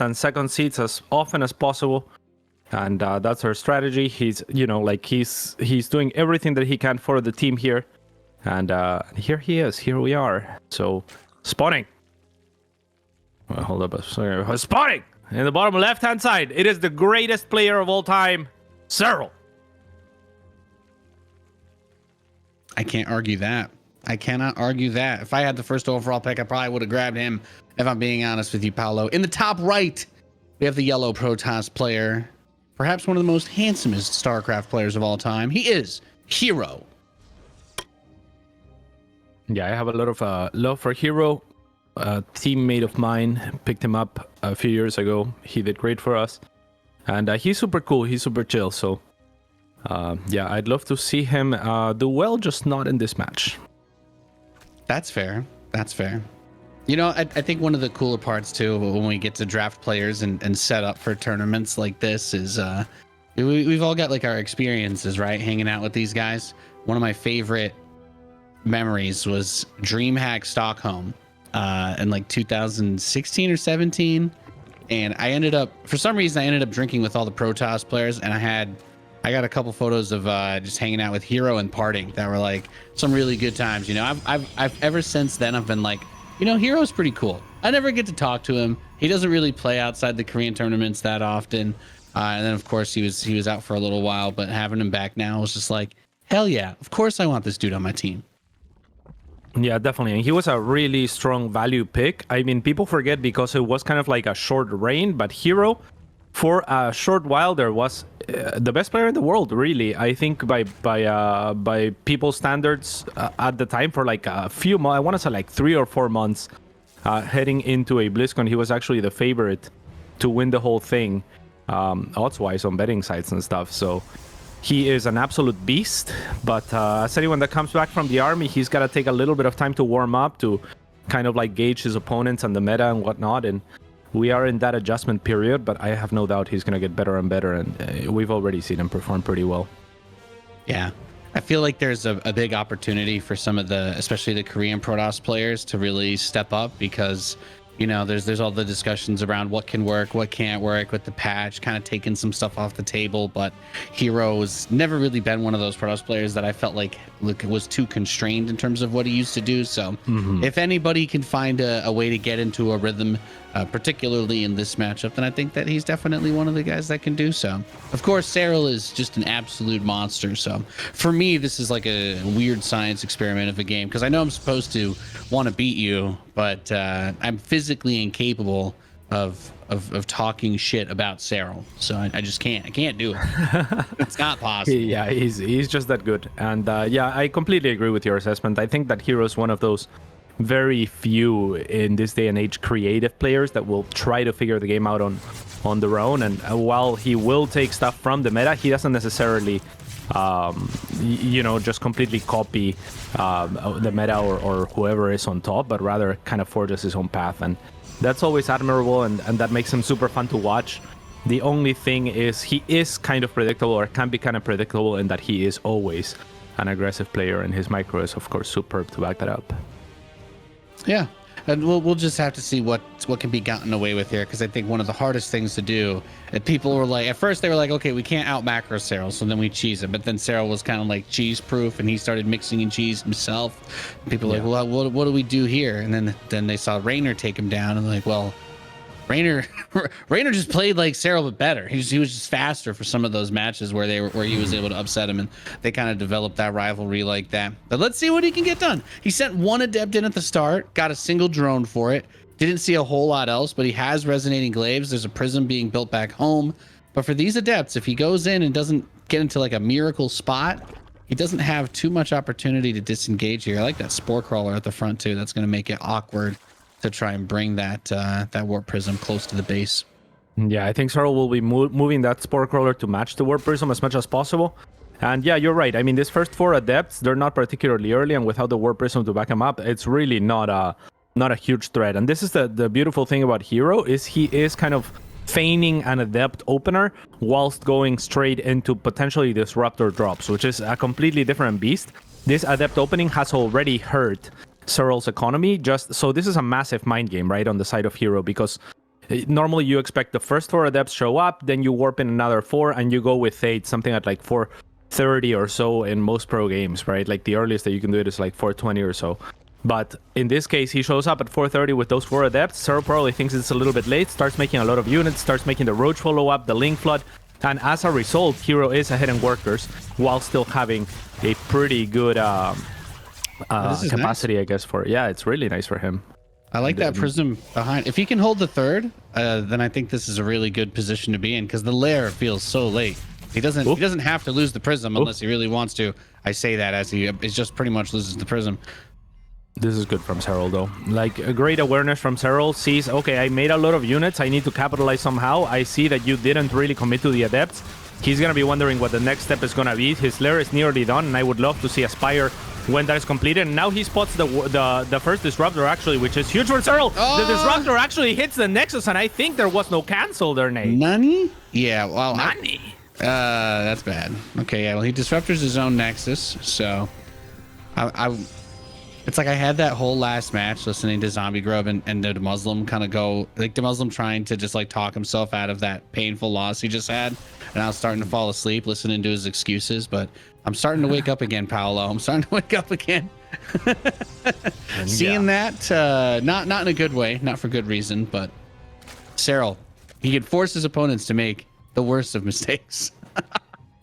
and second seats as often as possible. And that's our strategy. He's, he's doing everything that he can for the team here. And here he is. Here we are. So, spawning. Well, hold up. Sorry. Spawning! In the bottom left-hand side, it is the greatest player of all time, Serral. I can't argue that. I cannot argue that. If I had the first overall pick, I probably would have grabbed him, if I'm being honest with you, Paolo. In the top right, we have the yellow Protoss player. Perhaps one of the most handsomest StarCraft players of all time. He is Hero. Yeah, I have a lot of love for Hero. A teammate of mine picked him up a few years ago. He did great for us. And he's super cool. He's super chill. So, yeah, I'd love to see him do well, just not in this match. That's fair. That's fair. You know, I think one of the cooler parts, too, when we get to draft players and set up for tournaments like this is we've all got, like, our experiences, right? Hanging out with these guys. One of my favorite memories was DreamHack Stockholm. In like 2016 or 17, and I ended up, for some reason, I ended up drinking with all the Protoss players, and I got a couple photos of just hanging out with Hero and partying that were like some really good times. You know, I've ever since then I've been like, you know, Hero's pretty cool. I never get to talk to him. He doesn't really play outside the Korean tournaments that often, and then of course he was out for a little while, but having him back now was just like, hell yeah, of course I want this dude on my team. Yeah, definitely. And he was a really strong value pick. I mean, people forget because it was kind of like a short reign, but Hero, for a short while, there was the best player in the world, really. I think by people's standards at the time, for like a few months, I want to say like 3 or 4 months, heading into a BlizzCon, he was actually the favorite to win the whole thing, odds-wise on betting sites and stuff. So he is an absolute beast, but as anyone that comes back from the army, he's got to take a little bit of time to warm up, to kind of like gauge his opponents and the meta and whatnot. And we are in that adjustment period, but I have no doubt he's going to get better and better. And we've already seen him perform pretty well. Yeah, I feel like there's a big opportunity for some of the, especially the Korean Protoss players, to really step up, because you know, there's all the discussions around what can work, what can't work with the patch, kind of taking some stuff off the table. But Hero's never really been one of those Protoss players that I felt like was too constrained in terms of what he used to do. So if anybody can find a way to get into a rhythm, particularly in this matchup, then I think that he's definitely one of the guys that can do so. Of course, Serral is just an absolute monster. So for me, this is like a weird science experiment of a game, because I know I'm supposed to want to beat you, but I'm physically incapable of talking shit about Serral. So I just can't. I can't do it. It's not possible. Yeah, he's just that good. And yeah, I completely agree with your assessment. I think that Hero is one of those very few in this day and age creative players that will try to figure the game out on their own. And while he will take stuff from the meta, he doesn't necessarily just completely copy the meta or whoever is on top, but rather kind of forges his own path. And that's always admirable, and that makes him super fun to watch. The only thing is he is kind of predictable, or can be kind of predictable, in that he is always an aggressive player, and his micro is, of course, superb to back that up. Yeah, and we'll just have to see what can be gotten away with here, because I think one of the hardest things to do, and people were like, at first they were like, okay, we can't out macro Serral, so then we cheese it. But then Serral was kind of like cheese proof, and he started mixing in cheese himself. And people were like, well, what do we do here? And then they saw Raynor take him down, and they're like, well, Raynor just played like Serral, but better. He was just faster for some of those matches where he was able to upset him, and they kind of developed that rivalry like that. But let's see what he can get done. He sent one adept in at the start, got a single drone for it. Didn't see a whole lot else, but he has resonating glaives. There's a prism being built back home. But for these adepts, if he goes in and doesn't get into like a miracle spot, he doesn't have too much opportunity to disengage here. I like that spore crawler at the front too. That's going to make it awkward to try and bring that warp prism close to the base. Yeah, I think Serral will be moving that spore crawler to match the warp prism as much as possible. And yeah, you're right. I mean, these first 4 adepts, they're not particularly early, and without the warp prism to back him up, it's really not a huge threat. And this is the beautiful thing about Hero, is he is kind of feigning an adept opener whilst going straight into potentially disruptor drops, which is a completely different beast. This adept opening has already hurt Serral's economy, so this is a massive mind game, right, on the side of Hero, because Normally, you expect the first 4 adepts show up, then you warp in another 4, and you go with 8, something at like 4:30 or so in most pro games, right? Like the earliest that you can do it is like 4:20 or so. But in this case, he shows up at 4:30 with those 4 adepts. Serral probably thinks it's a little bit late, starts making a lot of units, starts making the Roach follow-up, the Link Flood, and as a result, Hero is ahead in workers while still having a pretty good capacity, nice. I guess, for... Yeah, it's really nice for him. I like that Prism behind. If he can hold the 3rd, then I think this is a really good position to be in, because the lair feels so late. He doesn't have to lose the Prism unless he really wants to. I say that as he just pretty much loses the Prism. This is good from Serral, though. Like, a great awareness from Serral. Sees, okay, I made a lot of units. I need to capitalize somehow. I see that you didn't really commit to the adepts. He's going to be wondering what the next step is going to be. His lair is nearly done, and I would love to see a Spire when that is completed. And now he spots the first Disruptor, actually, which is huge for Serral. The Disruptor actually hits the Nexus, and I think there was no cancel there, Nate. Nani? Yeah, well... Nani? That's bad. Okay, yeah, well, he disruptors his own Nexus, so... It's like I had that whole last match listening to Zombie Grub and the Muslim kind of go... Like, the Muslim trying to just, like, talk himself out of that painful loss he just had. And I was starting to fall asleep listening to his excuses, but I'm starting to wake up again, Paolo. I'm starting to wake up again. Seeing that, not in a good way, not for good reason, but Serral, he could force his opponents to make the worst of mistakes.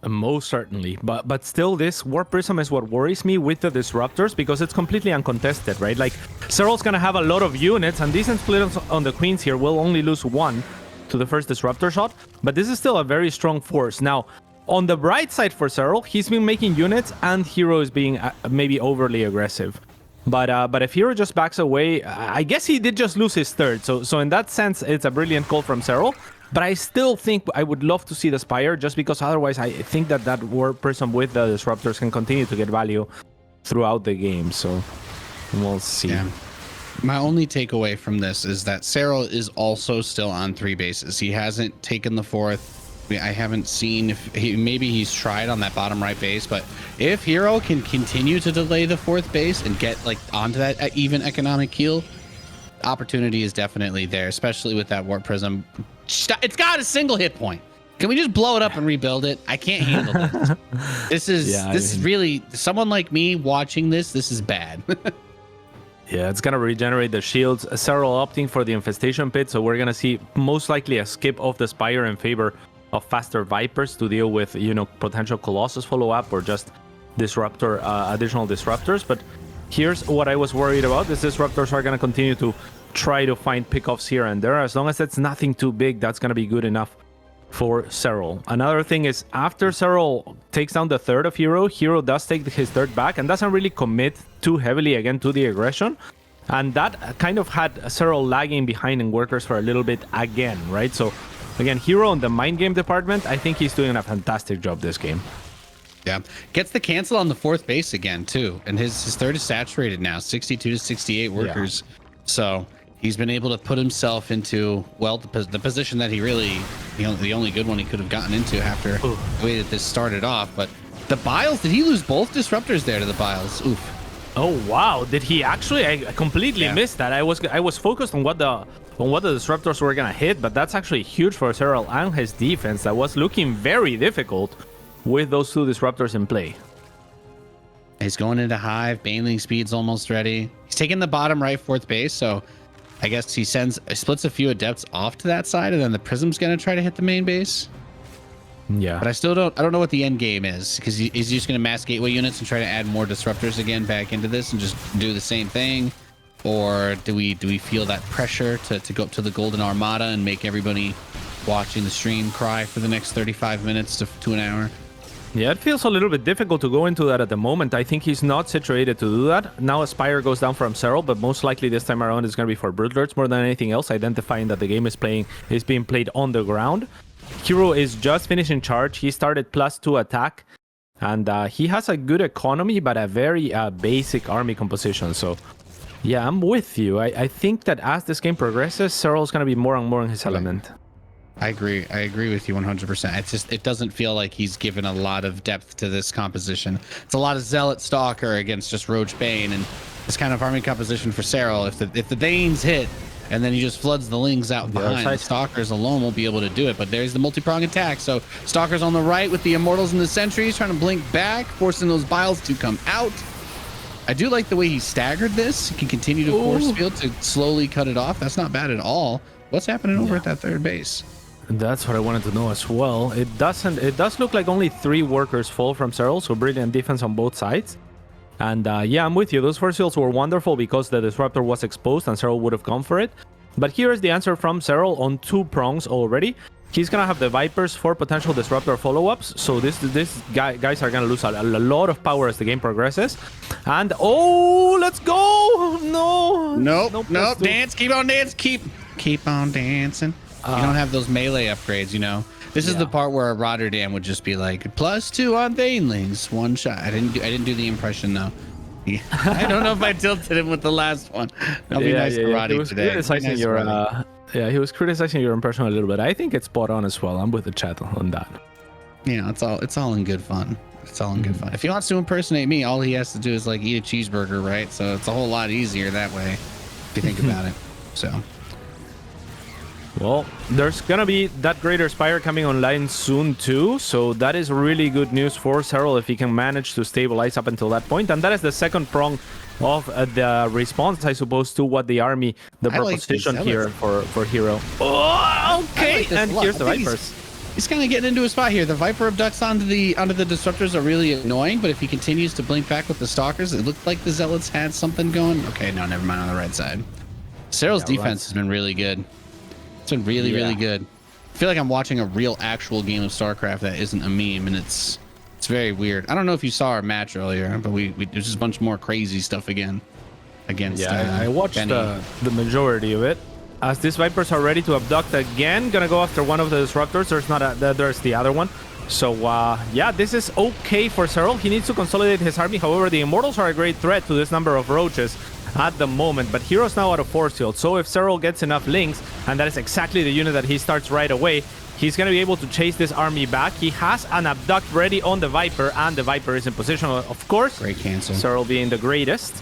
Most certainly, but still, this Warp Prism is what worries me with the Disruptors, because it's completely uncontested, right? Like, Serral's gonna have a lot of units, and decent split on the Queens here. Will only lose 1 to the first Disruptor shot, but this is still a very strong force. Now, on the bright side for Serral, he's been making units, and Hero is being maybe overly aggressive. But if Hero just backs away, I guess he did just lose his 3rd. So in that sense, it's a brilliant call from Serral. But I still think I would love to see the Spire, just because otherwise I think that Warp Prism with the Disruptors can continue to get value throughout the game. So we'll see. Yeah. My only takeaway from this is that Serral is also still on 3 bases. He hasn't taken the 4th. I haven't seen if maybe he's tried on that bottom right base, but if Hero can continue to delay the 4th base and get like onto that even economic keel, opportunity is definitely there, especially with that Warp Prism. It's got a single hit point. Can we just blow it up and rebuild it? I can't handle this. This is really, someone like me watching this is bad. Yeah, it's going to regenerate the shields. Serral opting for the Infestation Pit, so we're going to see most likely a skip of the Spire in favor of faster Vipers to deal with, you know, potential Colossus follow-up or just Disruptor, additional Disruptors. But here's what I was worried about. These Disruptors are going to continue to try to find pickoffs here and there. As long as it's nothing too big, that's going to be good enough for Serral. Another thing is, after Serral takes down the 3rd of Hero, Hero does take his 3rd back and doesn't really commit too heavily again to the aggression. And that kind of had Serral lagging behind in workers for a little bit again, right? So again, Hero in the mind game department, I think he's doing a fantastic job this game. Yeah, gets the cancel on the 4th base again too, and his 3rd is saturated now, 62 to 68 workers. Yeah. So he's been able to put himself into, well, the position that he really, you know, the only good one he could have gotten into after the way that this started off. But the Biles, did he lose both Disruptors there to the Biles? Oof. Oh wow, did he actually? I completely missed that. I was focused on what the Disruptors were gonna hit, but that's actually huge for Serral and his defense. That was looking very difficult with those 2 Disruptors in play. He's going into Hive. Baneling speed's almost ready. He's taking the bottom right 4th base, so I guess he splits a few Adepts off to that side, and then the Prism's gonna try to hit the main base. Yeah, but I don't know what the end game is, because he's just gonna mass gateway units and try to add more Disruptors again back into this and just do the same thing, or do we feel that pressure to go up to the Golden Armada and make everybody watching the stream cry for the next 35 minutes to an hour? Yeah, it feels a little bit difficult to go into that at the moment. I think he's not situated to do that. Now Aspire goes down from Serral, but most likely this time around it's going to be for Broodlords more than anything else, identifying that the game is being played on the ground. Hero is just finishing charge. He started +2 attack, and he has a good economy, but a very basic army composition. So yeah, I'm with you. I think that as this game progresses, Serral's going to be more and more in his element. I agree with you 100%. It doesn't feel like he's given a lot of depth to this composition. It's a lot of Zealot Stalker against just Roach Bane, and this kind of army composition for Serral. If the Danes hit, and then he just floods the Lings out behind. The side. Stalkers alone won't be able to do it, but there's the multi-prong attack. So Stalkers on the right with the Immortals and the Sentries trying to blink back, forcing those Biles to come out. I do like the way he staggered this. He can continue to force field to slowly cut it off. That's not bad at all. What's happening over at that third base? That's what I wanted to know as well. It does look like only 3 workers fall from Serral, so brilliant defense on both sides. And yeah, I'm with you. Those force fields were wonderful because the Disruptor was exposed and Serral would have gone for it. But here is the answer from Serral on 2 prongs already. He's going to have the Vipers for potential Disruptor follow-ups. So this guys are going to lose a lot of power as the game progresses. And oh, let's go! No. Nope. Dance. Keep on dance. Keep on dancing. You don't have those melee upgrades, you know. This is the part where Rotterdam would just be like +2 on Thanelings, 1 shot. I didn't do the impression though. I don't know if I tilted him with the last one. I'll be nice to Roddy today. He was criticizing your impression a little bit. I think it's spot on as well. I'm with the chat on that. Yeah, it's all in good fun. It's all in good fun. If he wants to impersonate me, all he has to do is like eat a cheeseburger, right? So it's a whole lot easier that way if you think about it. So. Well, there's gonna be that Greater Spire coming online soon too, so that is really good news for Serral if he can manage to stabilize up until that point. And that is the second prong of the response, I suppose, to what the army, the proposition here for Hero. Oh, okay, and here's the Vipers. He's kind of getting into a spot here. The Viper abducts onto the Disruptors are really annoying, but if he continues to blink back with the Stalkers, it looked like the Zealots had something going. Okay, no, never mind on the right side. Serral's defense has been really good. It's been really good. I feel like I'm watching a real actual game of StarCraft that isn't a meme, and it's very weird. I don't know if you saw our match earlier, but there's just a bunch more crazy stuff again against I watched the majority of it. As these Vipers are ready to abduct again, gonna go after one of the Disruptors. There's the other one. So yeah, this is okay for Serral. He needs to consolidate his army. However, the Immortals are a great threat to this number of roaches at the moment, but Hero's now out of force field. So if Serral gets enough links, and that is exactly the unit that he starts right away, he's going to be able to chase this army back. He has an abduct ready on the Viper, and the Viper is in position, of course. Great cancel. Serral being the greatest.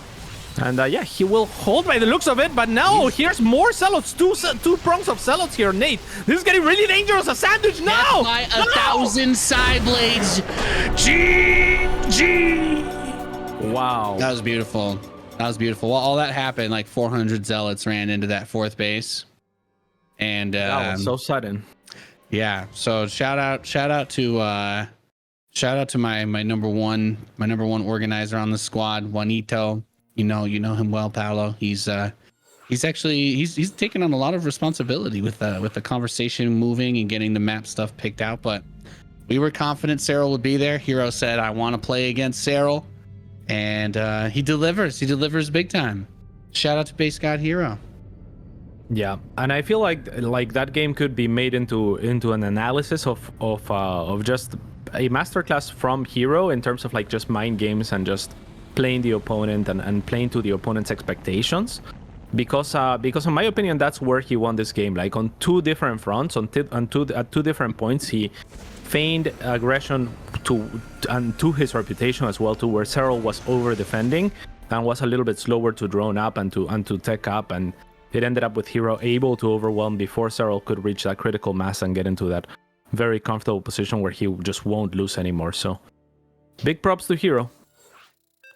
And yeah, he will hold by the looks of it, but now here's more Zealots. Two prongs of Zealots here, Nate. This is getting really dangerous. A sandwich now! By 1,000 side blades. GG! Wow. That was beautiful. That was beautiful. Well, all that happened, like 400 Zealots ran into that 4th base. And that was so sudden. Yeah. So shout out to my number one organizer on the squad, Juanito. You know him well, Paolo. He's taken on a lot of responsibility with the conversation moving and getting the map stuff picked out. But we were confident Serral would be there. Hero said, "I want to play against Serral." And he delivers. He delivers big time. Shout out to Base God Hero. Yeah, and I feel like that game could be made into an analysis of just a masterclass from Hero in terms of like just mind games and just playing the opponent and playing to the opponent's expectations. Because in my opinion, that's where he won this game. Like on 2 different fronts, at 2 different points, he feigned aggression to his reputation as well, to where Serral was over defending and was a little bit slower to drone up and to tech up, and it ended up with Hero able to overwhelm before Serral could reach that critical mass and get into that very comfortable position where he just won't lose anymore. So big props to Hero.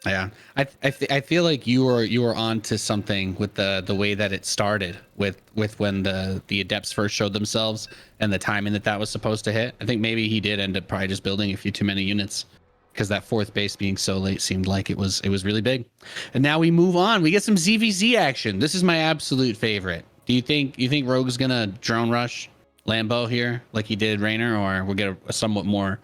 Yeah, I feel like you were onto something with the way that it started with when the Adepts first showed themselves and the timing that was supposed to hit. I think maybe he did end up probably just building a few too many units because that 4th base being so late seemed like it was really big. And now we move on. We get some ZVZ action. This is my absolute favorite. Do you think Rogue's gonna drone rush Lambo here like he did Raynor, or we'll get a somewhat more?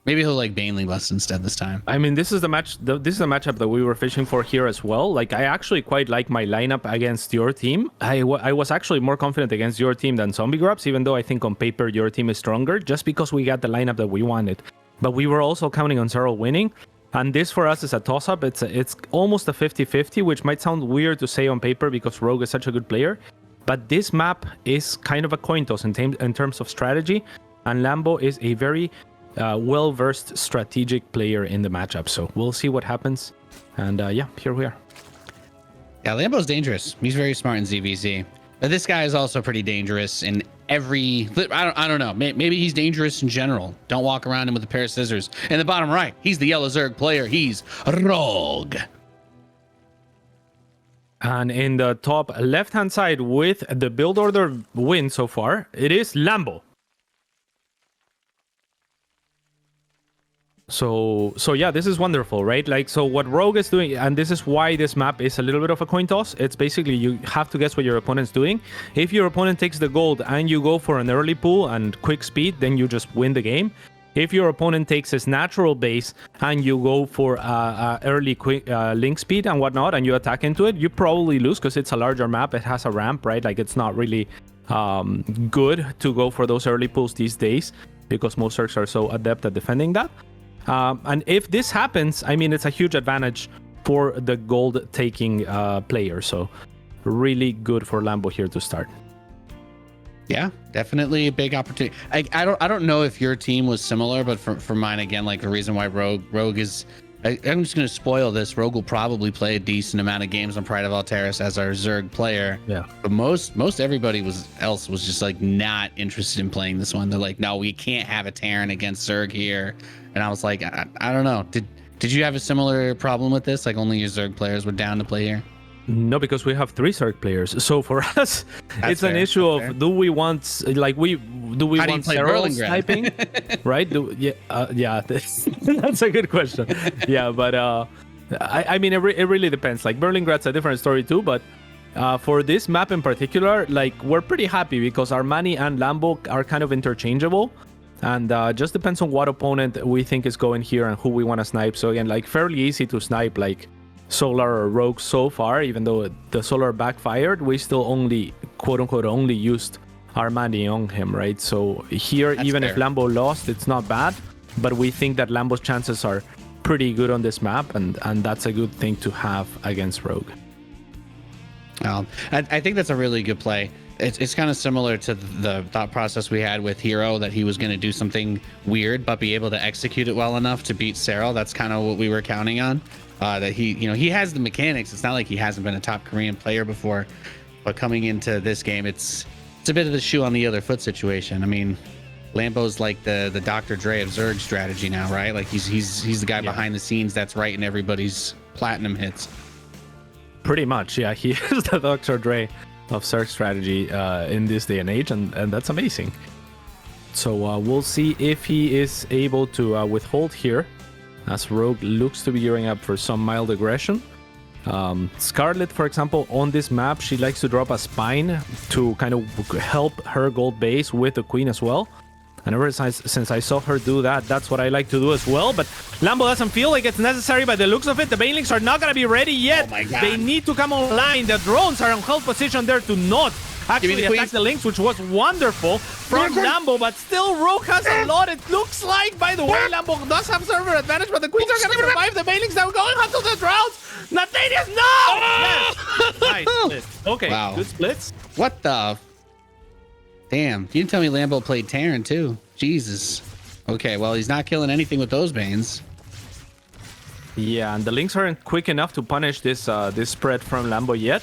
Maybe he'll like Baneling Bust instead this time. I mean, this is the matchup that we were fishing for here as well. Like, I actually quite like my lineup against your team. I was actually more confident against your team than Zombie Grubs, even though I think on paper your team is stronger, just because we got the lineup that we wanted. But we were also counting on Serral winning, and this for us is a toss-up. It's almost a 50-50, which might sound weird to say on paper because Rogue is such a good player. But this map is kind of a coin toss in terms of strategy, and Lambo is a very well-versed strategic player in the matchup, so we'll see what happens. And yeah, here we are. Yeah, Lambo's dangerous. He's very smart in ZVZ. But this guy is also pretty dangerous in every. I don't know. Maybe he's dangerous in general. Don't walk around him with a pair of scissors. In the bottom right, he's the yellow Zerg player. He's Rogue. And in the top left-hand side with the build order win so far, it is Lambo. So yeah, this is wonderful, right? Like, so what Rogue is doing, and this is why this map is a little bit of a coin toss. It's basically you have to guess what your opponent's doing. If your opponent takes the gold and you go for an early pull and quick speed, then you just win the game. If your opponent takes his natural base and you go for early quick link speed and whatnot, and you attack into it, you probably lose because it's a larger map. It has a ramp, right? Like, it's not really good to go for those early pulls these days because most Zergs are so adept at defending that. And if this happens, I mean, it's a huge advantage for the gold taking player. So really good for Lambo here to start. Yeah, definitely a big opportunity. I don't know if your team was similar, but for mine, again, like the reason why Rogue is, I'm just going to spoil this. Rogue will probably play a decent amount of games on Pride of Alteris as our Zerg player. Yeah. But most everybody else was just like not interested in playing this one. They're like, no, we can't have a Terran against Zerg here. And I was like, I don't know. Did you have a similar problem with this? Like only your Zerg players were down to play here? No, because we have 3 Zerg players. So for us, it's fair. an issue of Fair. do we want Serral sniping, right? That's a good question. Yeah, but I mean, it really depends. Like Berlingrad's a different story too, but for this map in particular, like we're pretty happy because Armani and Lambo are kind of interchangeable. And just depends on what opponent we think is going here and who we want to snipe. So again, like fairly easy to snipe like Solar or Rogue so far, even though the Solar backfired, we still only, quote unquote, only used Armani on him, right? So here, That's even fair. if Lambo lost, it's not bad, but we think that Lambo's chances are pretty good on this map, and that's a good thing to have against Rogue. I think that's a really good play. It's kind of similar to the thought process we had with Hero, that he was going to do something weird but be able to execute it well enough to beat Serral. That's kind of what we were counting on. That he has the mechanics. It's not like he hasn't been a top Korean player before, but coming into this game, it's a bit of the shoe on the other foot situation. I mean, Lambo's like the Dr. Dre of Zerg strategy now, right? Like he's the guy behind the scenes that's writing everybody's platinum hits. Pretty much, yeah. He is the Dr. Dre of Zerg strategy in this day and age, and that's amazing. So we'll see if he is able to withhold here, as Rogue looks to be gearing up for some mild aggression. Scarlet, for example, on this map, she likes to drop a spine to kind of help her gold base with the queen as well. And ever since I saw her do that, that's what I like to do as well. But Lambo doesn't feel like it's necessary by the looks of it. The banelings are not going to be ready yet. Oh my God. They need to come online. The drones are in hold position there to not actually attack the links, which was wonderful from Lambo. But still, Rogue has a lot, it looks like. By the way, Lambo does have server advantage, but the queens are going to survive. The banelings are going onto the drones. Nathanias, no! Yes. Nice split. Okay, Wow. good splits. What the? Damn, you didn't tell me Lambo played Terran too. Jesus. Okay, well, he's not killing anything with those Banes. Yeah, and the links aren't quick enough to punish this this spread from Lambo yet.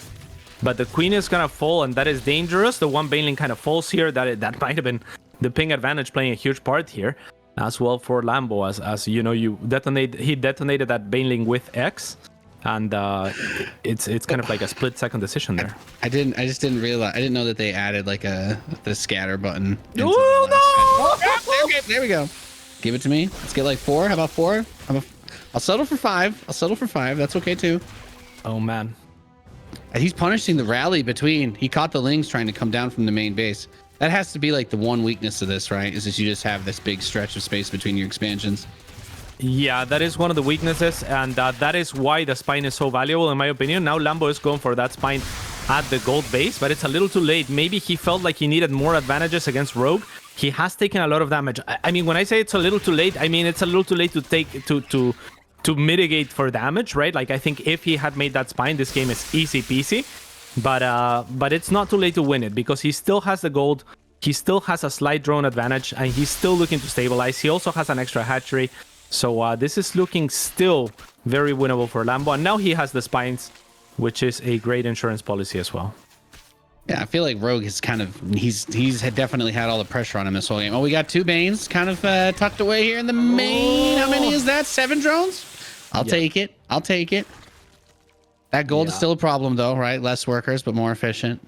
But the queen is gonna fall, and that is dangerous. The one baneling kind of falls here. That might have been the ping advantage playing a huge part here as well for Lambo. As you know, he detonated that baneling with X. And it's kind of like a split-second decision there. I just didn't realize. I didn't know that they added like the scatter button. Oh no! Okay, there we go. Give it to me. Let's get like 4. How about 4? I'll settle for 5. That's okay too. Oh man. And he's punishing the rally between. He caught the Lings trying to come down from the main base. That has to be like the one weakness of this, right? Is that you just have this big stretch of space between your expansions. Yeah, that is one of the weaknesses, and that is why the spine is so valuable, in my opinion. Now Lambo is going for that spine at the gold base, but it's a little too late. Maybe he felt like he needed more advantages against Rogue. He has taken a lot of damage. I mean, when I say it's a little too late, I mean it's a little too late to take to mitigate for damage, right? Like, I think if he had made that spine, this game is easy peasy. But it's not too late to win it, because he still has the gold. He still has a slight drone advantage, and he's still looking to stabilize. He also has an extra hatchery. So this is looking still very winnable for Lambo. And now he has the spines, which is a great insurance policy as well. Yeah, I feel like Rogue is kind of he's had definitely had all the pressure on him this whole game. Oh, we got 2 Banes kind of tucked away here in the main. How many is that? 7 drones? I'll take it. I'll take it. That gold is still a problem though, right? Less workers, but more efficient.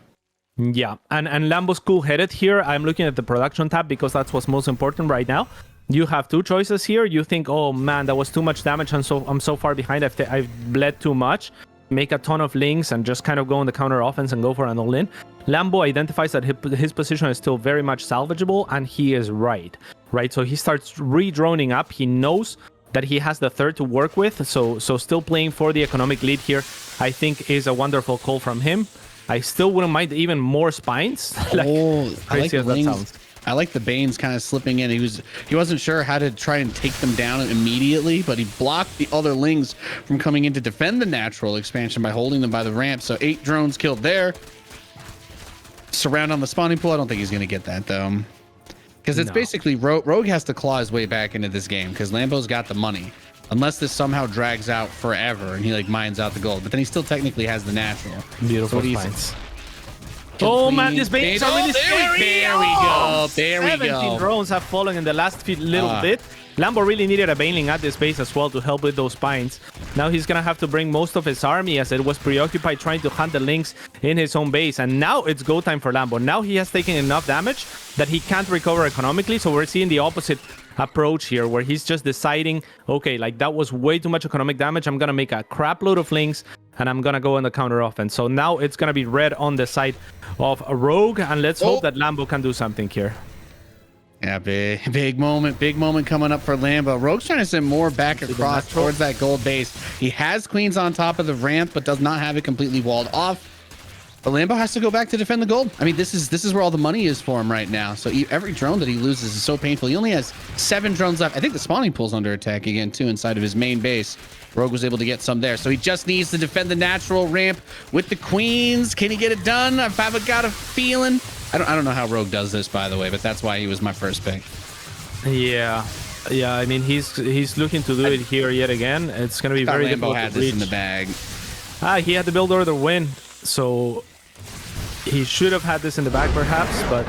Yeah, and Lambo's cool-headed here. I'm looking at the production tab because that's what's most important right now. You have 2 choices here. You think, oh man, that was too much damage, and so I'm so far behind. I've bled too much. Make a ton of links and just kind of go on the counter offense and go for an all-in. Lambo identifies that his position is still very much salvageable, and he is right? So he starts re-droning up. He knows that he has the third to work with, so still playing for the economic lead here, I think, is a wonderful call from him. I still wouldn't mind even more spines. Like, I like the Lings. I like the Banes kind of slipping in. He wasn't sure how to try and take them down immediately, but he blocked the other Lings from coming in to defend the natural expansion by holding them by the ramp. So 8 drones killed there. Surround on the spawning pool. I don't think he's going to get that though, because it's basically Rogue has to claw his way back into this game because Lambo's got the money. Unless this somehow drags out forever and he like mines out the gold, but then he still technically has the natural. Beautiful spines. Oh man, this Banes are really scary. There we go. There we go. 17 drones have fallen in the last little bit. Lambo really needed a Baneling at this base as well to help with those spines. Now he's gonna have to bring most of his army as it was preoccupied trying to hunt the links in his own base. And now it's go time for Lambo. Now he has taken enough damage that he can't recover economically. So we're seeing the opposite approach here where he's just deciding, okay, like that was way too much economic damage. I'm gonna make a crap load of links and I'm gonna go on the counter offense. So now it's gonna be red on the side of a Rogue, and let's hope that Lambo can do something here. Yeah, big moment coming up for Lambo. Rogue's trying to send more back across towards that gold base. He has queens on top of the ramp, but does not have it completely walled off. But Lambo has to go back to defend the gold. I mean, this is where all the money is for him right now. So every drone that he loses is so painful. He only has 7 drones left. I think the spawning pool's under attack again too inside of his main base. Rogue was able to get some there. So he just needs to defend the natural ramp with the queens. Can he get it done? I've got a feeling. I don't know how Rogue does this, by the way, but that's why he was my first pick. Yeah. I mean, he's looking to do it here yet again. It's going to be very difficult to reach. Lambo had this in the bag. He had the build order win, so he should have had this in the bag perhaps. But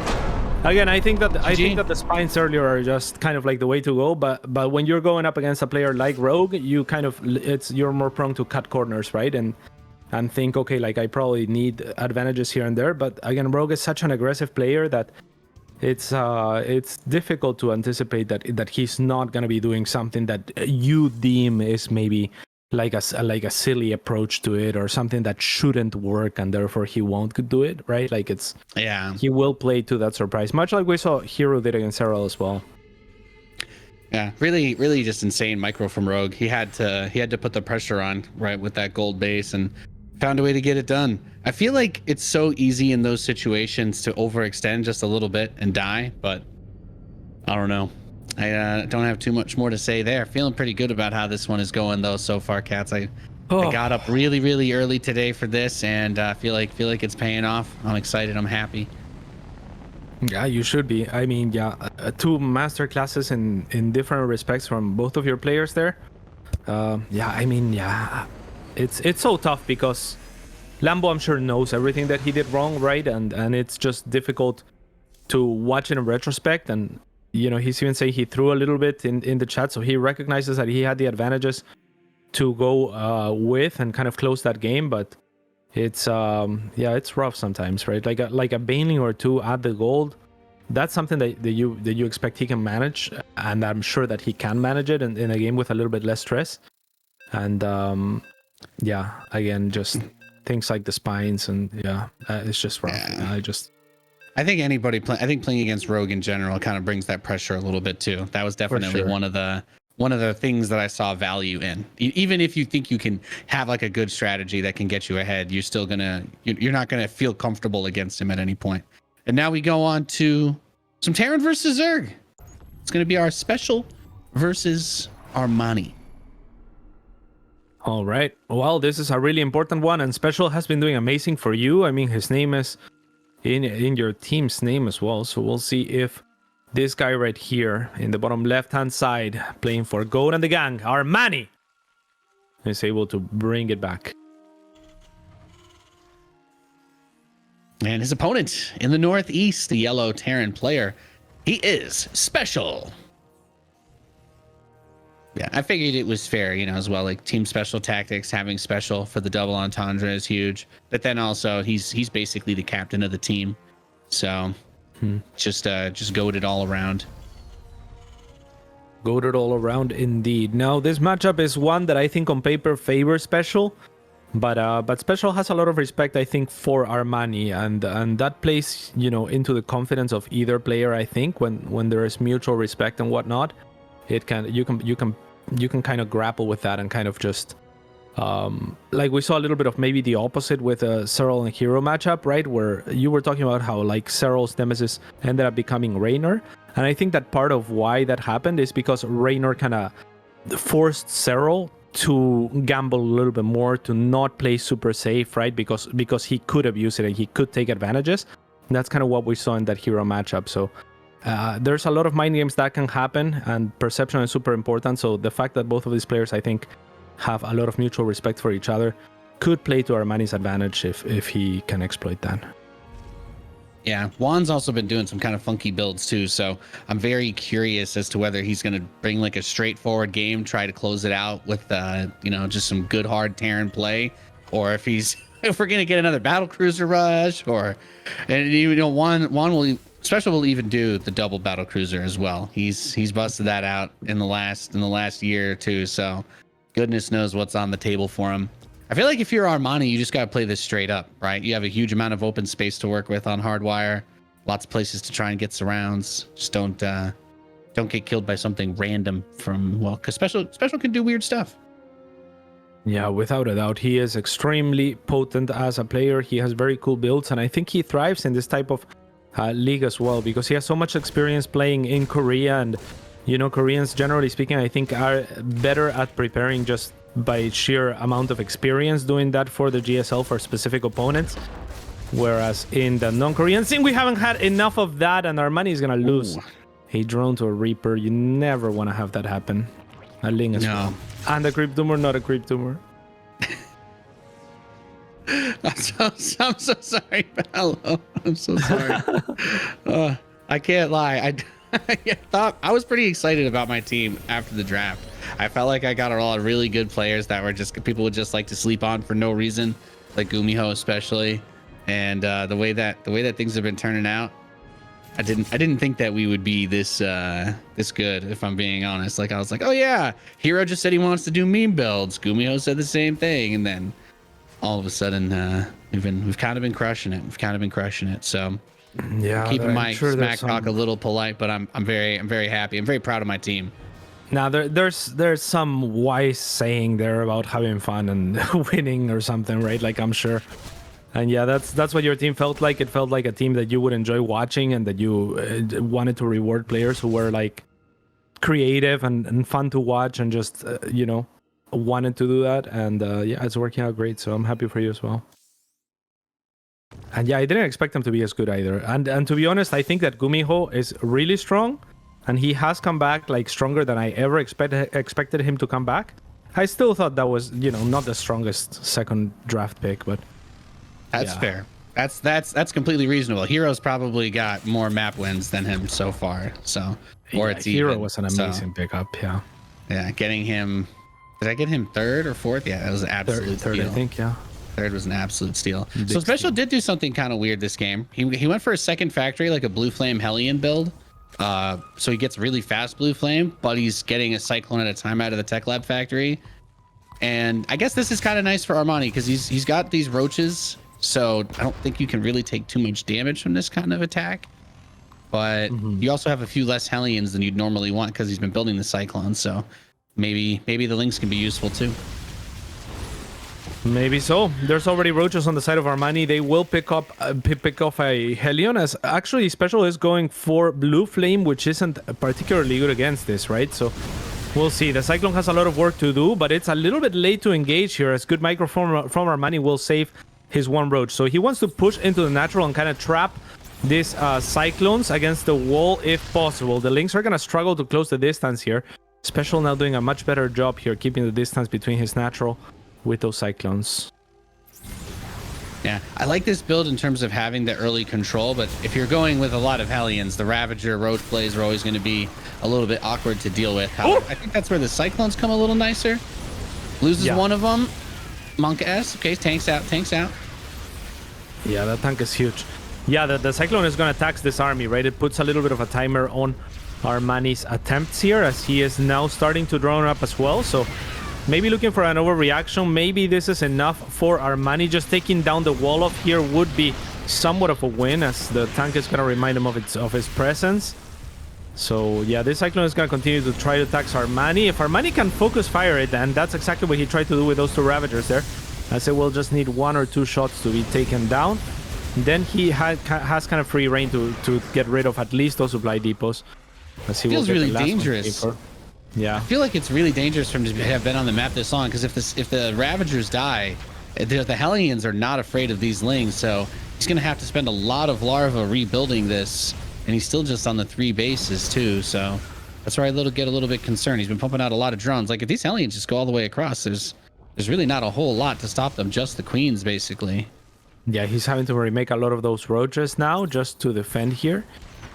again, I think that the spines earlier are just kind of like the way to go. But when you're going up against a player like Rogue, you you're more prone to cut corners, right? And think, okay, like I probably need advantages here and there. But again, Rogue is such an aggressive player that it's difficult to anticipate that he's not going to be doing something that you deem is maybe like a silly approach to it or something that shouldn't work and therefore he won't do it, right? Like he will play to that surprise, much like we saw Hero did against Serral as well. Yeah, really just insane micro from Rogue. He had to put the pressure on, right, with that gold base and found a way to get it done. I feel like it's so easy in those situations to overextend just a little bit and die, but I don't know. I don't have too much more to say there. Feeling pretty good about how this one is going though so far, CatZ. I got up really early today for this, and feel like it's paying off. I'm excited. I'm happy. Yeah, you should be. I mean, yeah, 2 master classes in different respects from both of your players there. It's so tough because Lambo, I'm sure, knows everything that he did wrong, right? And it's just difficult to watch it in retrospect. And he's even saying he threw a little bit in the chat, so he recognizes that he had the advantages to go with and kind of close that game. But it's it's rough sometimes, right? Like a Baneling or 2 at the gold. That's something that you expect he can manage, and I'm sure that he can manage it in a game with a little bit less stress. And again, just things like the spines and it's just rough. I think playing against Rogue in general kind of brings that pressure a little bit too. That was definitely one of the things that I saw value in. Even if you think you can have like a good strategy that can get you ahead, you're not gonna feel comfortable against him at any point. And now we go on to some Terran versus Zerg. It's gonna be our special versus Armani. All right. Well, this is a really important one, and Special has been doing amazing for you. I mean, his name is in your team's name as well. So we'll see if this guy right here in the bottom left-hand side, playing for Goat and the gang, Armani, is able to bring it back. And his opponent in the Northeast, the yellow Terran player, he is Special. Yeah, I figured it was fair, you know, as well. Like team special tactics, having Special for the double entendre is huge. But then also he's basically the captain of the team, so just goated all around. Goated all around indeed. Now this matchup is one that I think on paper favors Special, but Special has a lot of respect, I think, for Armani, and that plays, you know, into the confidence of either player. I think when there is mutual respect and whatnot, it can you can kind of grapple with that and kind of just like we saw a little bit of maybe the opposite with a Serral and Hero matchup, right? Where you were talking about how like Serral's nemesis ended up becoming Raynor, and I think that part of why that happened is because Raynor kind of forced Serral to gamble a little bit more, to not play super safe, right? Because he could abuse it and he could take advantages. And that's kind of what we saw in that Hero matchup. So there's a lot of mind games that can happen, and perception is super important. So the fact that both of these players, I think, have a lot of mutual respect for each other could play to Armani's advantage if he can exploit that. Yeah, Juan's also been doing some kind of funky builds too, so I'm very curious as to whether he's going to bring like a straightforward game, try to close it out with you know, just some good hard Terran play, or if we're going to get another battle cruiser rush, and you know, Juan will Special will even do the double battle cruiser as well. He's busted that out in the last year or two, so goodness knows what's on the table for him. I feel like if you're Armani, you just got to play this straight up, right? You have a huge amount of open space to work with on Hardwire, lots of places to try and get surrounds. Just don't get killed by something random because special can do weird stuff. Yeah, without a doubt, he is extremely potent as a player. He has very cool builds, and I think he thrives in this type of league as well because he has so much experience playing in Korea, and you know, Koreans generally speaking, I think, are better at preparing just by sheer amount of experience doing that for the GSL for specific opponents, whereas in the non-Korean scene we haven't had enough of that, and Armani is gonna lose a drone to a Reaper. You never want to have that happen. A Ling as well, and a Creep Tumor, not a Creep Tumor. I'm so sorry, Paolo. I'm so sorry. I can't lie. I was pretty excited about my team after the draft. I felt like I got a lot of really good players that were just people would just like to sleep on for no reason, like Gumiho especially. And the way that things have been turning out, I didn't think that we would be this good, if I'm being honest. Like I was like, oh yeah, Hero just said he wants to do meme builds. Gumiho said the same thing, and then all of a sudden we've kind of been crushing it. So yeah, keeping my smack talk a little polite, but I'm very happy. I'm very proud of my team. Now there's some wise saying there about having fun and winning or something, right? Like I'm sure. And yeah, that's what your team felt like. It felt like a team that you would enjoy watching, and that you wanted to reward players who were like creative and fun to watch, and just you know, wanted to do that. And yeah, it's working out great. So I'm happy for you as well. And yeah, I didn't expect him to be as good either. And to be honest, I think that Gumiho is really strong, and he has come back like stronger than I ever expected him to come back. I still thought that was, you know, not the strongest second draft pick, but that's fair. That's completely reasonable. Hero's probably got more map wins than him so far. So, or yeah, it's Hero even. was an amazing pickup. Yeah. Yeah, getting him. Did I get him third or fourth? Yeah, that was an absolute third, steal. I think. Yeah. Third was an absolute steal. So Special did do something kind of weird this game. He went for a second factory, like a Blue Flame Hellion build. So he gets really fast Blue Flame, but he's getting a Cyclone at a time out of the Tech Lab factory. And I guess this is kind of nice for Armani because he's got these roaches, so I don't think you can really take too much damage from this kind of attack. But you also have a few less Hellions than you'd normally want because he's been building the Cyclone. So maybe the links can be useful too. Maybe so. There's already roaches on the side of Armani. They will pick off a Hellion, as actually Special is going for Blue Flame, which isn't particularly good against this, right? So we'll see. The Cyclone has a lot of work to do, but it's a little bit late to engage here, as good micro from Armani will save his one roach. So he wants to push into the natural and kind of trap these Cyclones against the wall if possible. The Lynx are going to struggle to close the distance here. Special now doing a much better job here, keeping the distance between his natural with those Cyclones. Yeah, I like this build in terms of having the early control, but if you're going with a lot of Hellions, the Ravager Roach plays are always going to be a little bit awkward to deal with. However, I think that's where the Cyclones come a little nicer. Loses one of them. Monk S. Okay, tanks out, tanks out. Yeah, that tank is huge. Yeah, the Cyclone is going to tax this army, right? It puts a little bit of a timer on Armani's attempts here, as he is now starting to drone up as well. So maybe looking for an overreaction. Maybe this is enough for Armani. Just taking down the wall up here would be somewhat of a win, as the tank is going to remind him of his presence. So yeah, this Cyclone is going to continue to try to tax Armani. If Armani can focus fire it, then that's exactly what he tried to do with those two Ravagers there, as it will just need 1 or 2 shots to be taken down. Then he has kind of free reign to get rid of at least those supply depots. As he feels really dangerous. Yeah, I feel like it's really dangerous for him to have been on the map this long, because if the Ravagers die, the Hellions are not afraid of these Lings, so he's going to have to spend a lot of larva rebuilding this, and he's still just on the 3 bases too, so that's where I get a little bit concerned. He's been pumping out a lot of drones. Like, if these Hellions just go all the way across, there's really not a whole lot to stop them, just the Queens basically. Yeah, he's having to remake a lot of those roaches now just to defend here.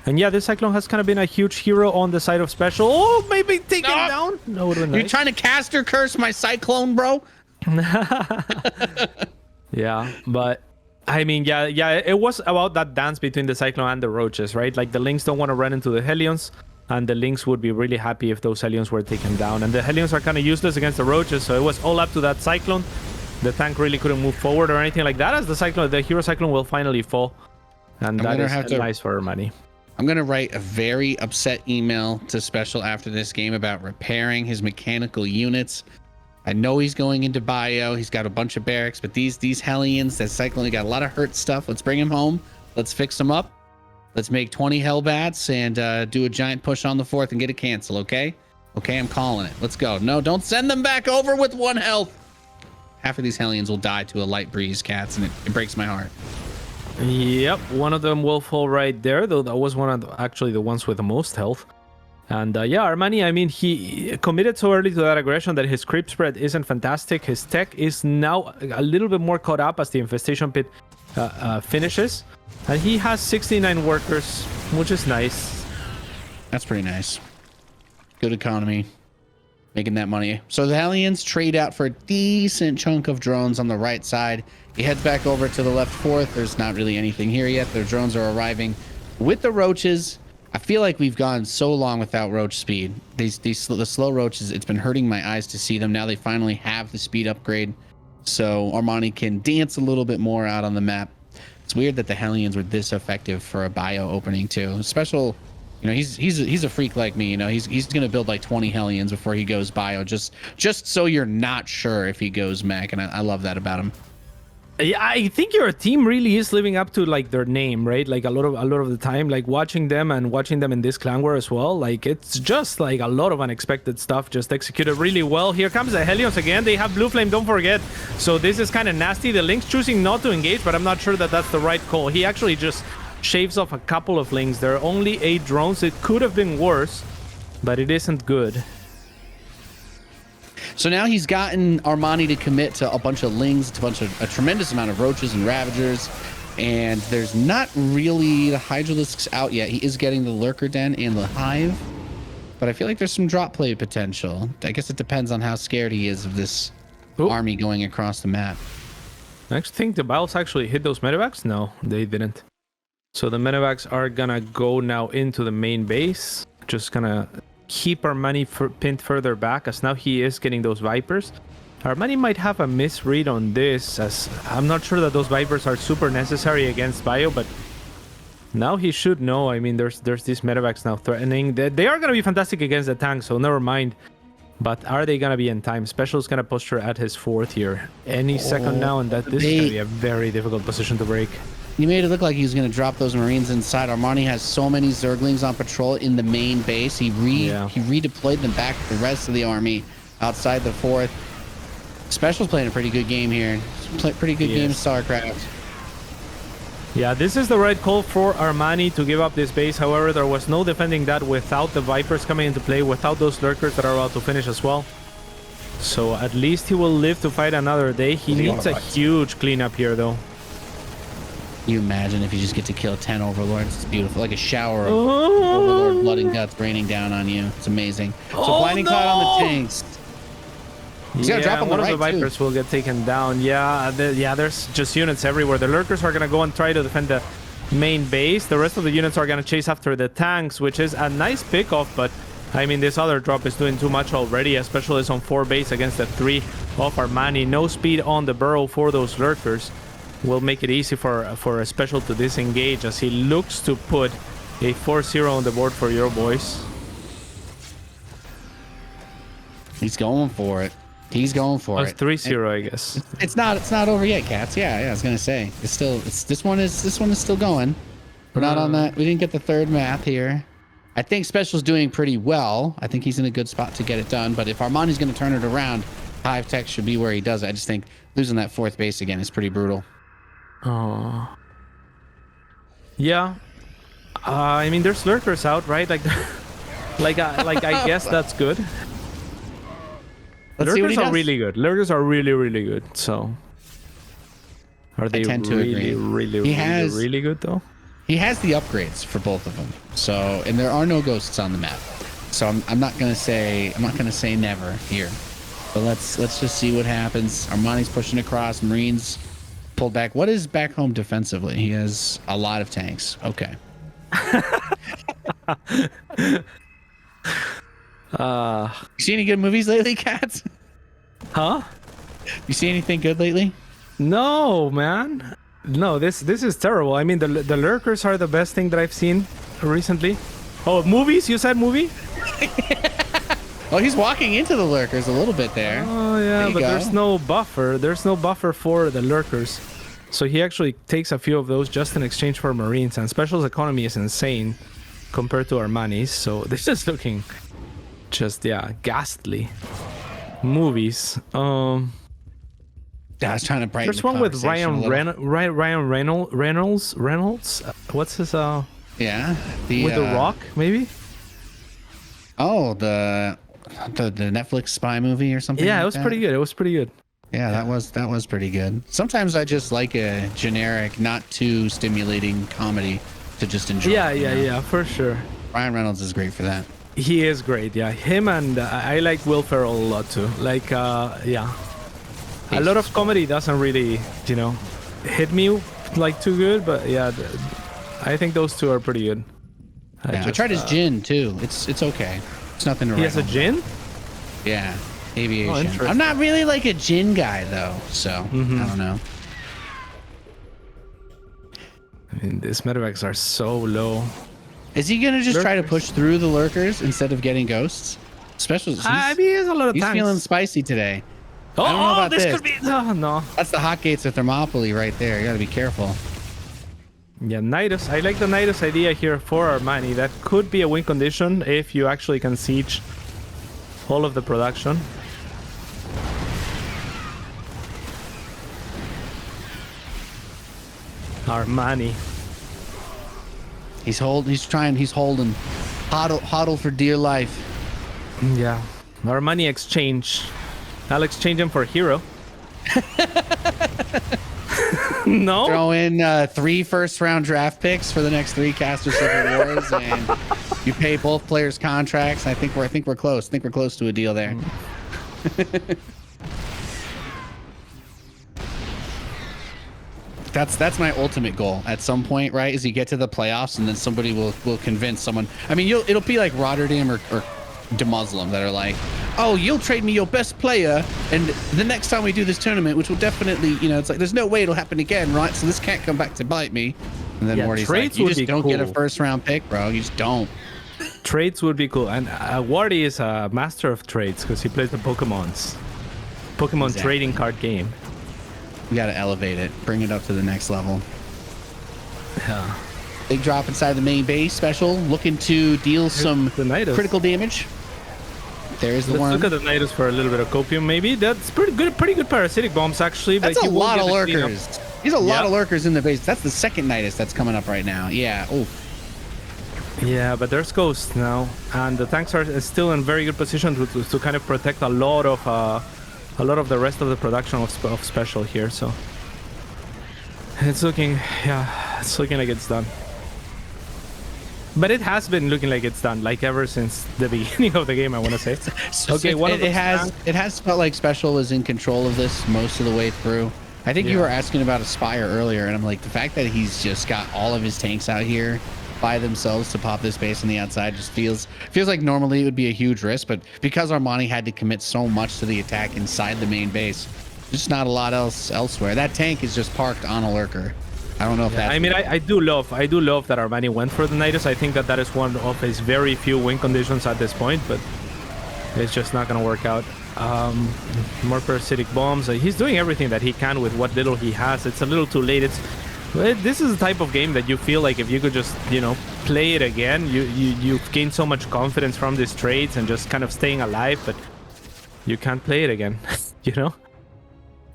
And yeah, this Cyclone has kind of been a huge hero on the side of Special. Oh, maybe take him down. No, nice. You're trying to caster curse my Cyclone, bro? Yeah, but I mean, yeah, it was about that dance between the Cyclone and the roaches, right? Like, the Lynx don't want to run into the Hellions, and the Lynx would be really happy if those Hellions were taken down. And the Hellions are kind of useless against the roaches, so it was all up to that Cyclone. The tank really couldn't move forward or anything like that, as the Hero Cyclone will finally fall. And that is nice for our money. I'm going to write a very upset email to Special after this game about repairing his mechanical units. I know he's going into bio. He's got a bunch of barracks, but these Hellions, that Cyclone, got a lot of hurt stuff. Let's bring him home. Let's fix him up. Let's make 20 Hellbats and do a giant push on the 4th and get a cancel, okay? Okay, I'm calling it. Let's go. No, don't send them back over with 1 health. Half of these Hellions will die to a light breeze, cats, and it breaks my heart. Yep, one of them will fall right there, though that was one of the ones with the most health. And yeah, Armani, I mean, he committed so early to that aggression that his creep spread isn't fantastic. His tech is now a little bit more caught up as the Infestation Pit finishes. And he has 69 workers, which is nice. That's pretty nice. Good economy. Making that money. So the Hellions trade out for a decent chunk of drones on the right side. He heads back over to the left 4th. There's not really anything here yet. Their drones are arriving with the roaches. I feel like we've gone so long without roach speed. The slow roaches, it's been hurting my eyes to see them. Now they finally have the speed upgrade, so Armani can dance a little bit more out on the map. It's weird that the Hellions were this effective for a bio opening too. Special, you know, he's a freak like me. You know, he's gonna build like 20 Hellions before he goes bio, just so you're not sure if he goes mech, and I love that about him. Yeah, I think your team really is living up to like their name, right? Like a lot of the time, like watching them in this clan war as well. Like, it's just like a lot of unexpected stuff just executed really well. Here comes the Hellions again. They have Blue Flame, don't forget. So this is kind of nasty. The Lynx choosing not to engage, but I'm not sure that that's the right call. He actually just shaves off a couple of Lynx. There are only 8 drones. It could have been worse, but it isn't good. So now he's gotten Armani to commit to a bunch of Lings, a tremendous amount of Roaches and Ravagers, and there's not really the Hydralisks out yet. He is getting the Lurker Den and the Hive, but I feel like there's some drop play potential. I guess it depends on how scared he is of this army going across the map. I think the Biles actually hit those medevacs. No, they didn't. So the medevacs are gonna go now into the main base. Just gonna keep Armani pinned further back, as now he is getting those Vipers. Armani might have a misread on this, as I'm not sure that those Vipers are super necessary against bio, but now he should know. I mean, there's these medevacs now threatening. They are going to be fantastic against the tank, so never mind. But are they going to be in time? Special's going to posture at his 4th here any second now, and this is going to be a very difficult position to break. You made it look like he was going to drop those Marines inside. Armani has so many Zerglings on patrol in the main base. He redeployed them back to the rest of the army outside the 4th. Special's playing a pretty good game here. Pretty good game of StarCraft. Yeah, this is the right call for Armani to give up this base. However, there was no defending that without the Vipers coming into play, without those Lurkers that are about to finish as well. So at least he will live to fight another day. He needs a huge cleanup here, though. You imagine if you just get to kill 10 overlords. It's beautiful. Like a shower of overlord blood and guts raining down on you. It's amazing. So blinding cloud on the tanks. He's gonna drop on one the of the right, Vipers too. will get taken down. Yeah, there's just units everywhere. The Lurkers are gonna go and try to defend the main base. The rest of the units are gonna chase after the tanks, which is a nice pickoff, but I mean, this other drop is doing too much already, especially on 4 base against the 3 of Armani. No speed on the burrow for those Lurkers will make it easy for a special to disengage as he looks to put a 4-0 on the board for your boys. He's going for it. He's going for it. 3-0, I guess. It's not over yet, CatZ. Yeah, I was gonna say this one is still going. We're not on that. We didn't get the 3rd map here. I think Special's doing pretty well. I think he's in a good spot to get it done. But if Armani's gonna turn it around, Hive Tech should be where he does it. I just think losing that 4th base again is pretty brutal. Oh. Yeah. I mean, there's Lurkers out, right? Like I guess that's good. Lurkers are really good. Lurkers are really, really good. So, are they really good though? He has the upgrades for both of them. So, and there are no ghosts on the map. So I'm not gonna say never here. But let's just see what happens. Armani's pushing across. Marines pulled back. What is back home defensively? He has a lot of tanks. Okay. You see any good movies lately, CatZ? Huh? You see anything good lately? No, man. No, this is terrible. I mean, the Lurkers are the best thing that I've seen recently. Oh, movies? You said movie? Oh, he's walking into the Lurkers a little bit there. Oh, yeah, but there's no buffer. There's no buffer for the Lurkers. So he actually takes a few of those just in exchange for Marines. And Special's economy is insane compared to Armani's. So this is looking ghastly. Movies. I was trying to brighten. There's one with Ryan Reynolds. What's his Yeah. With The Rock, maybe? Oh, the Netflix spy movie or something. Yeah, like it was pretty good. It was pretty good. Yeah, that was pretty good. Sometimes I just like a generic, not too stimulating comedy to just enjoy. Yeah, for sure. Ryan Reynolds is great for that. He is great. Yeah, him and I like Will Ferrell a lot too. Like, yeah, a lot of comedy doesn't really, hit me like too good. But yeah, I think those two are pretty good. I tried his gin too. It's okay. It's nothing to write. He has a gin? Yeah, aviation. Oh, I'm not really like a gin guy though, so I don't know. I mean, these medevacs are so low. Is he gonna just try to push through the Lurkers instead of getting ghosts? Especially, I mean, he has a lot of he's tanks. feeling spicy today. Oh, I don't know about this could be. No. That's the hot gates of Thermopylae right there. You gotta be careful. Yeah, Nidus. I like the Nidus idea here for Armani. That could be a win condition if you actually can siege all of the production. Armani. He's holding. Hodl for dear life. Yeah. Armani exchange. I'll exchange him for Hero. No? Throw in 3 first-round draft picks for the next 3 Caster Civil Wars, and you pay both players contracts. I think we're close. I think we're close to a deal there. That's my ultimate goal at some point, right? Is you get to the playoffs and then somebody will convince someone. I mean, it'll be like Rotterdam or DeMuslim that are like, oh, you'll trade me your best player, and the next time we do this tournament, which will definitely, it's like there's no way it'll happen again, right? So this can't come back to bite me. And then Wardy's like, you just don't get a first-round pick, bro. You just don't. Trades would be cool, and Wardy is a master of trades because he plays the Pokemon trading card game. We gotta elevate it, bring it up to the next level. Yeah. Big drop inside the main base. Special looking to deal some critical damage. There's the one. Let's look at the Nidus for a little bit of copium, maybe. That's pretty good parasitic bombs, actually. That's but a lot of Lurkers. There's a lot of Lurkers in the base. That's the second Nidus that's coming up right now. Yeah. Oh. Yeah, but there's ghosts now, and the tanks are still in very good position to kind of protect a lot of the rest of the production of special here. So It's looking, yeah, it's looking like it's done. But it has been looking like it's done, like ever since the beginning of the game, I want to say. Okay, it has felt like Special was in control of this most of the way through. I think you were asking about Aspire earlier, and I'm like, the fact that he's just got all of his tanks out here by themselves to pop this base on the outside just feels like normally it would be a huge risk, but because Armani had to commit so much to the attack inside the main base, just not a lot else elsewhere. That tank is just parked on a lurker. I don't know if that's... I mean, I do love that Armani went for the Nidus. I think that is one of his very few win conditions at this point, but it's just not going to work out. More parasitic bombs. He's doing everything that he can with what little he has. It's a little too late. This is the type of game that you feel like if you could just, you know, play it again, you've gained so much confidence from these trades and just kind of staying alive, but you can't play it again, you know?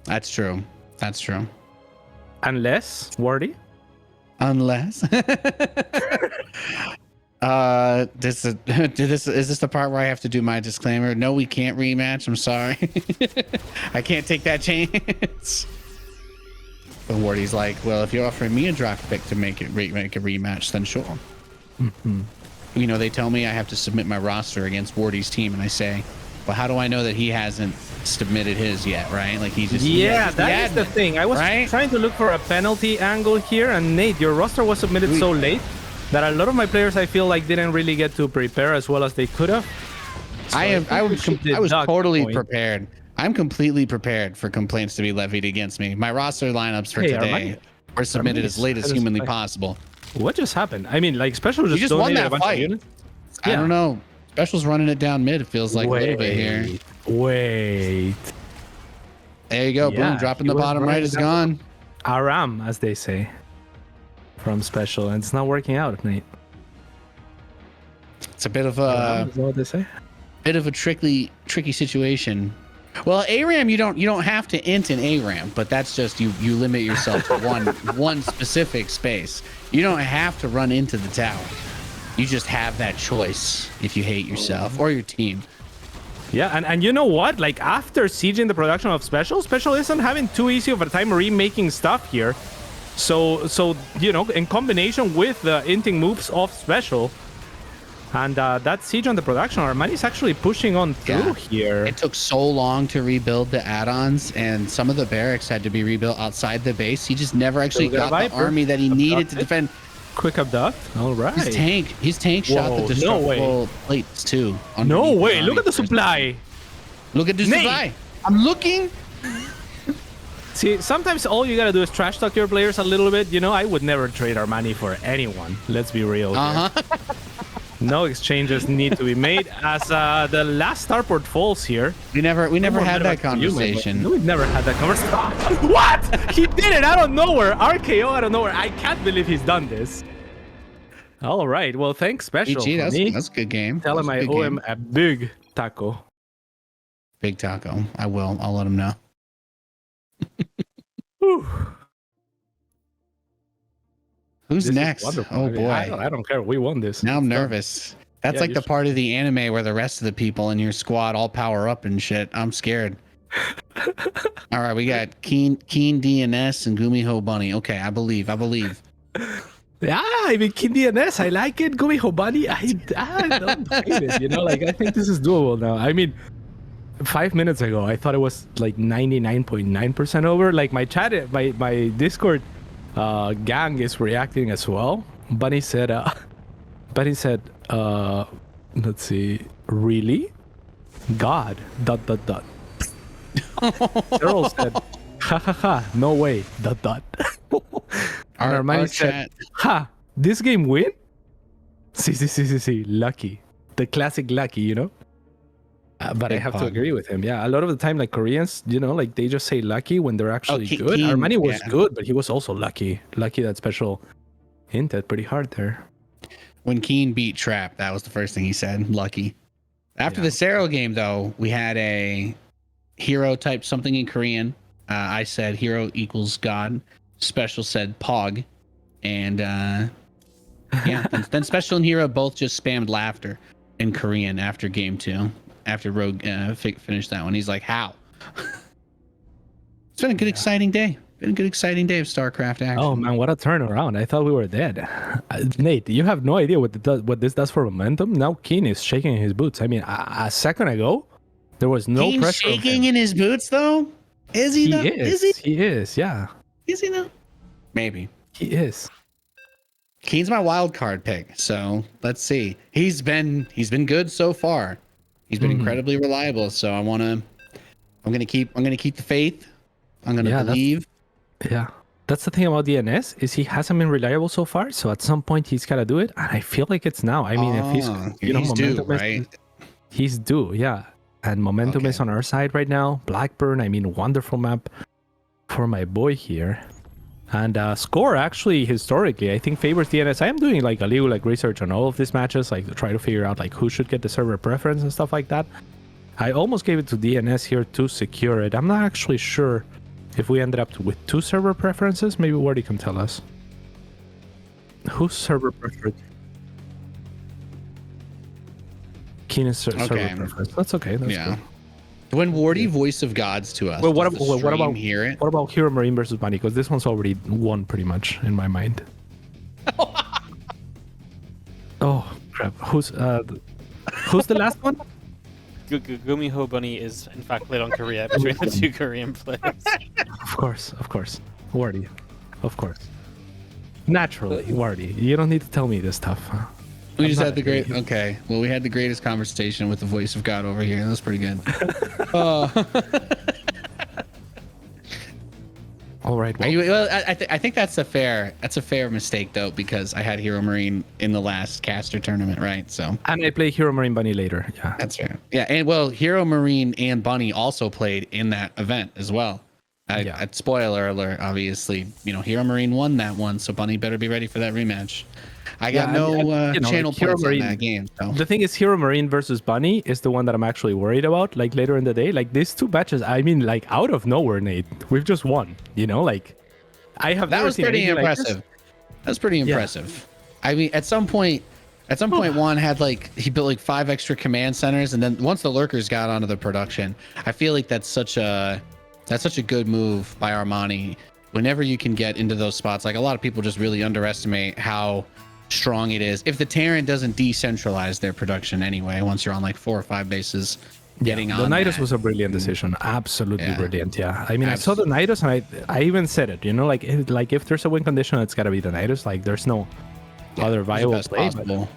That's true. That's true. Unless, Wardy? Unless. Is this the part where I have to do my disclaimer? No, we can't rematch. I'm sorry. I can't take that chance. But Wardy's like, well, if you're offering me a draft pick to make a rematch, then sure. Mm-hmm. You know, they tell me I have to submit my roster against Wardy's team, and I say, well, how do I know that he hasn't submitted his yet, right? Like he just... Yeah, that is the thing. I was trying to look for a penalty angle here, and Nate, your roster was submitted so late that a lot of my players, I feel like, didn't really get to prepare as well as they could have. So I was totally prepared. I'm completely prepared for complaints to be levied against me. My roster lineups for today were submitted as late as humanly possible. What just happened? I mean, like, Special just won that fight. Yeah. I don't know. Special's running it down mid, it feels like a little bit here. Wait. There you go. Boom. Dropping the bottom right is gone. Aram, as they say, from Special. And it's not working out, Nate. It's a bit of a... Is that what they say? Bit of a tricky situation. Well, ARAM, you don't have to int an ARAM, but that's just you limit yourself to one specific space. You don't have to run into the tower. You just have that choice if you hate yourself or your team. Yeah, and you know what? Like, after sieging the production of Special isn't having too easy of a time remaking stuff here. So you know, in combination with the inting moves of Special and that siege on the production, Armani's actually pushing on through here. It took so long to rebuild the add-ons, and some of the barracks had to be rebuilt outside the base. He just never actually got the army that he needed to defend. Quick abduct. All right. His tank shot the destructible plates too. No way. Look at the supply. Look at the supply. I'm looking. See, sometimes all you gotta do is trash talk your players a little bit. You know, I would never trade Armani for anyone. Let's be real. No exchanges need to be made as the last starport falls here. We never had that conversation. We've never had that conversation. What? He did it out of nowhere. RKO out of nowhere. I can't believe he's done this. All right. Well, thanks, Special. GG, that's a good game. Tell him I owe him a big taco. Big taco. I will. I'll let him know. Who's next? Oh boy. I don't care. We won this. Now I'm nervous. That's like the part of the anime where the rest of the people in your squad all power up and shit. I'm scared. All right, we got Keen DNS and Gumiho Bunny. Okay, I believe. Yeah, I mean, Keen DNS, I like it. Gumiho Bunny, I don't hate it. You know, like, I think this is doable now. I mean, 5 minutes ago, I thought it was like 99.9% over. Like, my chat, my Discord gang is reacting as well. Bunny said, let's see, really? God, ... Serral said, ha ha ha, no way, ... And Armani said, ha, this game win? See, lucky. The classic lucky, you know? But I have to agree with him. Yeah, a lot of the time, like Koreans, you know, like they just say lucky when they're actually good. Armani was good, but he was also lucky. Lucky that Special hinted pretty hard there. When Keen beat Trap, that was the first thing he said. Lucky. After the Serral game, though, we had a hero type something in Korean. I said hero equals God. Special said Pog. And then Special and Hero both just spammed laughter in Korean after game 2. After Rogue finished that one, he's like, how? It's been a good, exciting day. been a good, exciting day of StarCraft action. Oh man, what a turnaround! I thought we were dead. Nate, you have no idea what this does for momentum. Now Keen is shaking in his boots. I mean, a second ago, there was no Keen's pressure. shaking in his boots, though. Is he? He is. He is. Yeah. Is he though? Maybe he is. Keen's my wild card pick. So let's see. He's been good so far. He's been incredibly reliable. So I'm gonna keep the faith. I'm gonna believe. Yeah. That's the thing about DNS is he hasn't been reliable so far. So at some point he's gotta do it, and I feel like it's now. I mean, if he's momentum due, right? He's due, yeah. And momentum is on our side right now. Blackburn, I mean, wonderful map for my boy here. And score actually historically, I think favors DNS. I am doing like a little research on all of these matches, like to try to figure out like who should get the server preference and stuff like that. I almost gave it to DNS here to secure it. I'm not actually sure if we ended up with 2 server preferences. Maybe Wardy can tell us. Who's server preferred? Keen is server preference. That's okay. That's good. When Wardy voice of gods to us, well, what about hear it? What about Hero Marine versus Bunny? Because this one's already won pretty much in my mind. Oh crap! Who's the last one? Gumiho Bunny is in fact played on Korea between the 2 Korean players. Of course. Wardy, of course. Naturally, Wardy. You don't need to tell me this stuff. Huh? We just had the great. Okay, well, we had the greatest conversation with the voice of God over here. That was pretty good. All right. Well, I think that's a fair mistake though, because I had Hero Marine in the last caster tournament, right? So. And I play Hero Marine Bunny later. Yeah. That's fair. Yeah, and well, Hero Marine and Bunny also played in that event as well. Spoiler alert, obviously, Hero Marine won that one, so Bunny better be ready for that rematch. I got channel points in that game. So. The thing is, Hero Marine versus Bunny is the one that I'm actually worried about. Like later in the day, like these 2 matches. I mean, like out of nowhere, Nate, we've just won. Like I have. That was pretty impressive. That was pretty impressive. I mean, at some point, Juan had he built 5 extra command centers, and then once the lurkers got onto the production, I feel like that's such a good move by Armani. Whenever you can get into those spots, like a lot of people just really underestimate how strong it is if the Terran doesn't decentralize their production anyway. Once you're on 4 or 5 bases, getting on. The Nidus was a brilliant decision. Absolutely brilliant. Yeah. I mean, I saw the Nidus and I even said it. If there's a win condition, it's got to be the Nidus. Like there's no other viable play. I think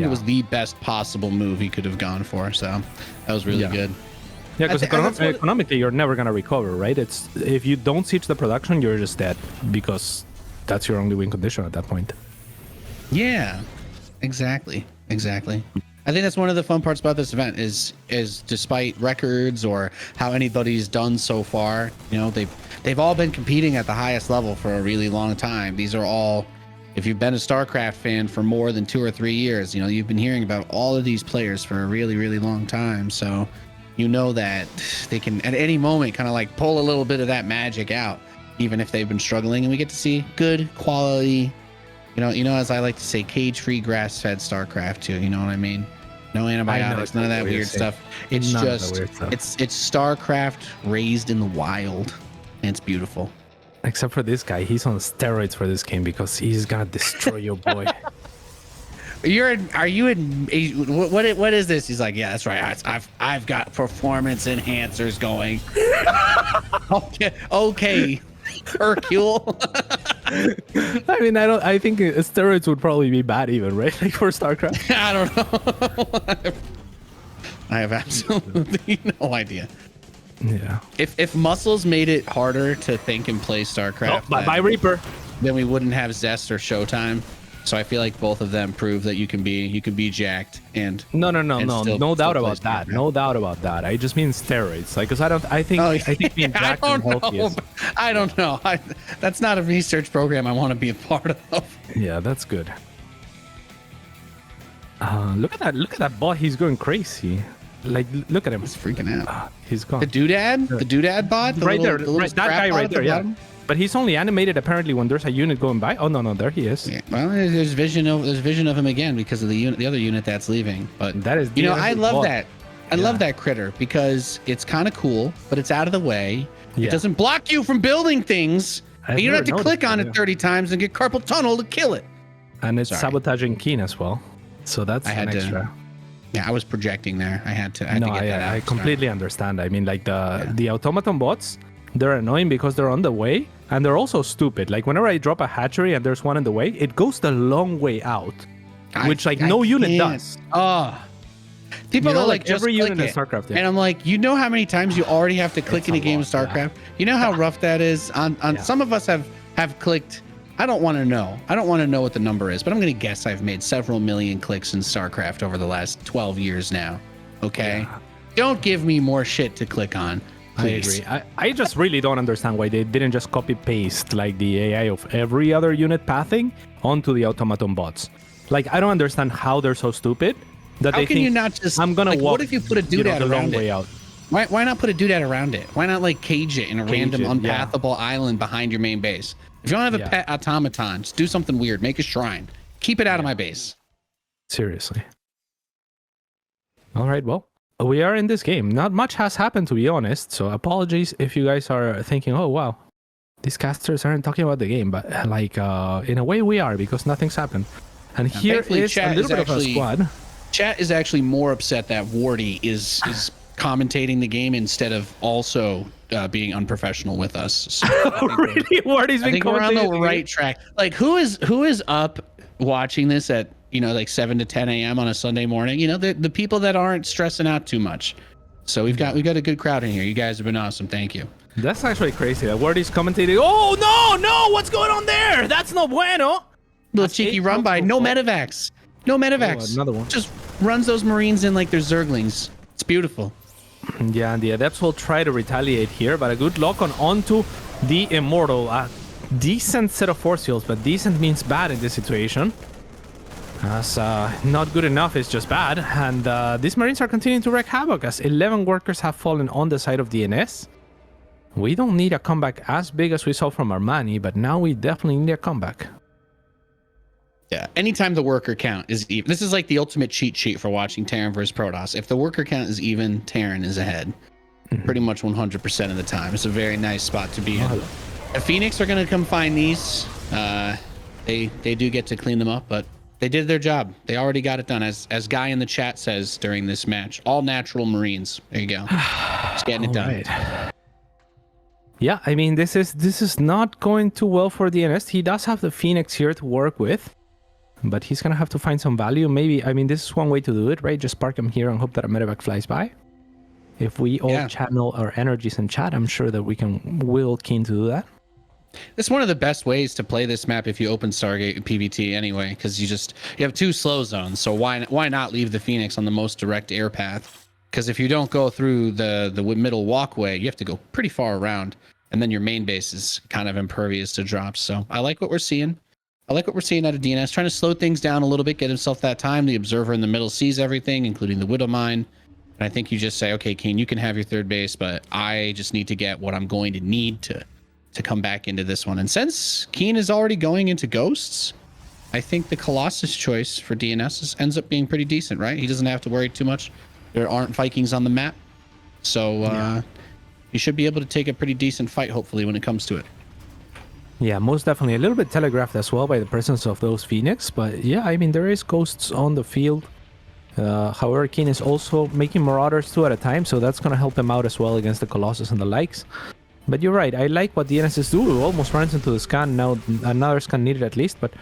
it was the best possible move he could have gone for. So that was really good. Yeah, because economically, you're never gonna recover, right? It's if you don't siege the production, you're just dead because that's your only win condition at that point. Yeah, exactly. I think that's one of the fun parts about this event is despite records or how anybody's done so far, they've all been competing at the highest level for a really long time. These are all, if you've been a StarCraft fan for more than 2 or 3 years, you've been hearing about all of these players for a really, really long time. So that they can at any moment kind of pull a little bit of that magic out, even if they've been struggling, and we get to see good quality. As I like to say, cage-free, grass-fed StarCraft too. You know what I mean? No antibiotics, none of that weird stuff. It's it's StarCraft raised in the wild, and it's beautiful. Except for this guy, he's on steroids for this game because he's gonna destroy your boy. What is this? He's like, yeah, that's right. I've got performance enhancers going. Okay. Hercule. I mean, I think steroids would probably be bad even, right? For StarCraft. I don't know. I have absolutely no idea. Yeah. If muscles made it harder to think and play StarCraft, bye Reaper, then we wouldn't have Zest or Showtime. So I feel like both of them prove that you can be jacked and no doubt about that. No doubt about that. I just mean steroids, because I think being jacked and healthy is... I don't know. That's not a research program I want to be a part of. Yeah, that's good. Look at that bot. He's going crazy. Look at him. He's freaking out. He's gone. The doodad bot, that guy right there. Yeah. But he's only animated apparently when there's a unit going by. Oh no, there he is. Yeah. Well, there's vision of him again because of the other unit that's leaving. But that is, I love that. I love that critter because it's kind of cool, but it's out of the way. Yeah. It doesn't block you from building things. And you don't have to click on it 30 times and get carpal tunnel to kill it. And it's sabotaging Keen as well. So that's an extra. Yeah, I was projecting there. I had to get that out. I completely understand. I mean, like the automaton bots, they're annoying because they're on the way, and they're also stupid. Like whenever I drop a hatchery and there's one in the way, it goes the long way out, which no unit does. People are like, every just unit in StarCraft. And I'm like, you know how many times you already have to click in a game of StarCraft? You know how rough that is? On some of us have clicked. I don't want to know. I don't want to know what the number is, but I'm going to guess I've made several million clicks in StarCraft over the last 12 years now. Okay? Yeah. Don't give me more shit to click on, please. I agree. I just really don't understand why they didn't just copy paste like the AI of every other unit pathing onto the automaton bots. Like, I don't understand how they're so stupid that how they can think you not just I'm going to walk. What if you put a doodad around it? Way out. Why not put a doodad around it? Why not like cage it in a random unpathable island behind your main base? If you don't have a pet automaton, just do something weird. Make a shrine. Keep it out of my base. Seriously. All right, well, we are in this game. Not much has happened, to be honest. So apologies if you guys are thinking, oh, wow, these casters aren't talking about the game. But like, in a way we are, because nothing's happened. And now, here is a little bit of a squad. Chat is actually more upset that Wardy is commentating the game instead of also being unprofessional with us. So really? Wardy's been we're on the right track. Like who is up watching this at like 7 to 10 a.m. on a Sunday morning? The people that aren't stressing out too much. So we've got a good crowd in here. You guys have been awesome. Thank you. That's actually crazy. That Wardy's commentating. Oh no! What's going on there? That's no bueno. Little cheeky run by. No medevacs. No medevacs. Another one. Just runs those Marines in like they're Zerglings. It's beautiful. Yeah, and the Adepts will try to retaliate here, but a good lock onto the Immortal. A decent set of force fields, but decent means bad in this situation. As not good enough is just bad, and these Marines are continuing to wreak havoc as 11 workers have fallen on the side of DNS. We don't need a comeback as big as we saw from Armani, but now we definitely need a comeback. Yeah, anytime the worker count is even, this is like the ultimate cheat sheet for watching Terran versus Protoss. If the worker count is even, Terran is ahead. Pretty much 100% of the time. It's a very nice spot to be in. The Phoenix are going to come find these. They do get to clean them up, but they did their job. They already got it done. As Guy in the chat says during this match, all natural Marines. There you go. Just getting it done. Right. Yeah, I mean, this is not going too well for DNS. He does have the Phoenix here to work with. But he's going to have to find some value. Maybe, I mean, this is one way to do it, right? Just park him here and hope that a medevac flies by. If we all channel our energies in chat, I'm sure that we can will keen to do that. It's one of the best ways to play this map if you open Stargate PvT anyway, because you have 2 slow zones. So why not leave the Phoenix on the most direct air path? Because if you don't go through the middle walkway, you have to go pretty far around. And then your main base is kind of impervious to drops. So I like what we're seeing. I like what we're seeing out of DNS, trying to slow things down a little bit, get himself that time. The Observer in the middle sees everything, including the Widow Mine. And I think you just say, okay, Keen, you can have your third base, but I just need to get what I'm going to need to come back into this one. And since Keen is already going into Ghosts, I think the Colossus choice for DNS ends up being pretty decent, right? He doesn't have to worry too much. There aren't Vikings on the map. So he should be able to take a pretty decent fight, hopefully, when it comes to it. Yeah, most definitely. A little bit telegraphed as well by the presence of those Phoenix. But yeah, I mean, there is Ghosts on the field. However, Keen is also making Marauders 2 at a time, so that's going to help him out as well against the Colossus and the likes. But you're right, I like what DNS is doing. Almost runs into the scan, now another scan needed at least. But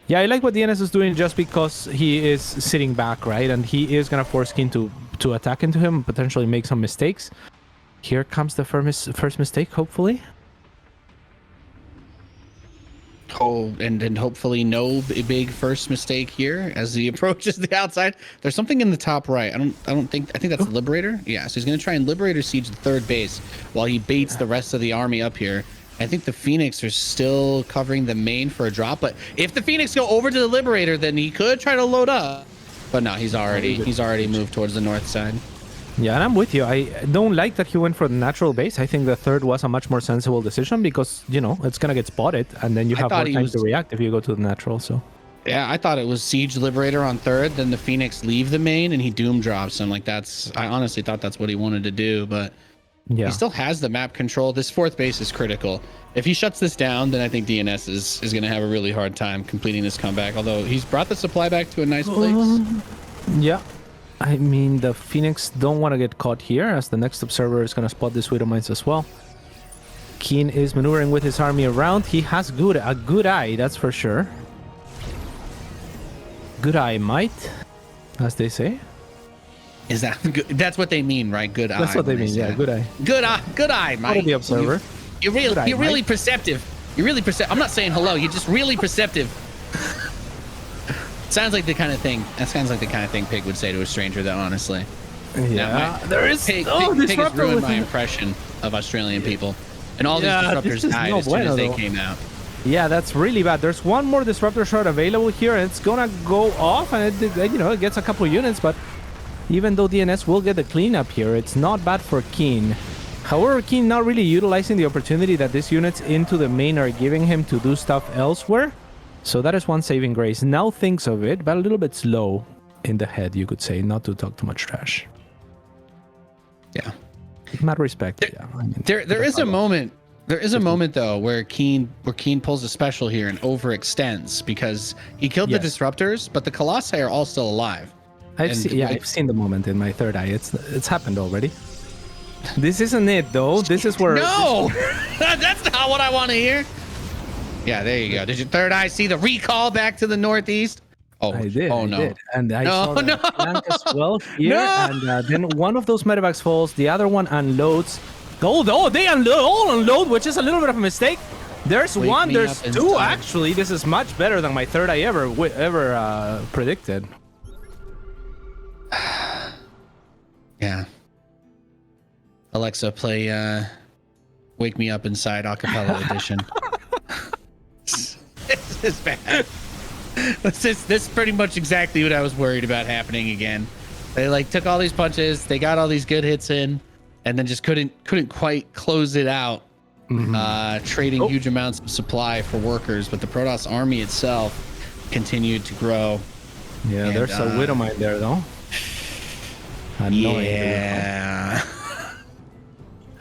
yeah, I like what DNS is doing just because he is sitting back, right? And he is going to force Keen to attack into him and potentially make some mistakes. Here comes the first mistake, hopefully. Oh, and hopefully no big first mistake here as he approaches the outside. There's something in the top right. I think that's Liberator. Yeah, so he's gonna try and Liberator siege the third base while he baits the rest of the army up here. I think the Phoenix are still covering the main for a drop, but if the Phoenix go over to the Liberator, then he could try to load up. But no, he's already moved towards the north side. Yeah, and I'm with you. I don't like that he went for the natural base. I think the third was a much more sensible decision because, it's going to get spotted and then you have more time to react if you go to the natural. So Yeah, I thought it was Siege Liberator on third, then the Phoenix leave the main, and he Doom drops him. Like I honestly thought that's what he wanted to do, but Yeah. he still has the map control. This fourth base is critical. If he shuts this down, then I think DNS is going to have a really hard time completing this comeback. Although he's brought the supply back to a nice place. Yeah. I mean, the Phoenix don't want to get caught here, as the next observer is going to spot this Widow Mines as well. Keen is maneuvering with his army around. He has a good eye, that's for sure. Good eye might, as they say. Is that good? That's what they mean, right? Good eye. That's what they mean. Yeah, good eye. Good eye, Mike. The observer. You're really perceptive. You're really perceptive. I'm not saying hello. You're just really perceptive. Sounds like the kind of thing. That sounds like the kind of thing Pig would say to a stranger, though. Honestly. Yeah. There is. Pig has ruined my impression of Australian people, and all these disruptors died as soon as they came out. Yeah, that's really bad. There's one more disruptor shot available here, and it's gonna go off, and it gets a couple units, but even though DNS will get the cleanup here, it's not bad for Keen. However, Keen not really utilizing the opportunity that these units into the main are giving him to do stuff elsewhere. So that is one saving grace. Now thinks of it, but a little bit slow in the head, you could say, not to talk too much trash. Yeah. Mad respect. Yeah. I mean, There is a moment. There is a moment though where Keen pulls a special here and overextends because he killed the disruptors, but the Colossi are all still alive. I've seen the moment in my third eye. It's happened already. This isn't it though. This is where No, that's not what I want to hear. Yeah, there you go. Did your third eye see the recall back to the northeast? Oh, I did. Oh no. I did. And I saw the flank as well here. And then one of those medevacs falls. The other one unloads. Oh, they all unload, which is a little bit of a mistake. There's one. There's two actually. This is much better than my third eye ever predicted. Yeah. Alexa, play Wake Me Up Inside Acapella Edition. This is bad. This is pretty much exactly what I was worried about happening again. They took all these punches, they got all these good hits in, and then just couldn't quite close it out. Trading huge amounts of supply for workers, but the Protoss army itself continued to grow. Yeah, and, there's a Widow Mine there though. Yeah.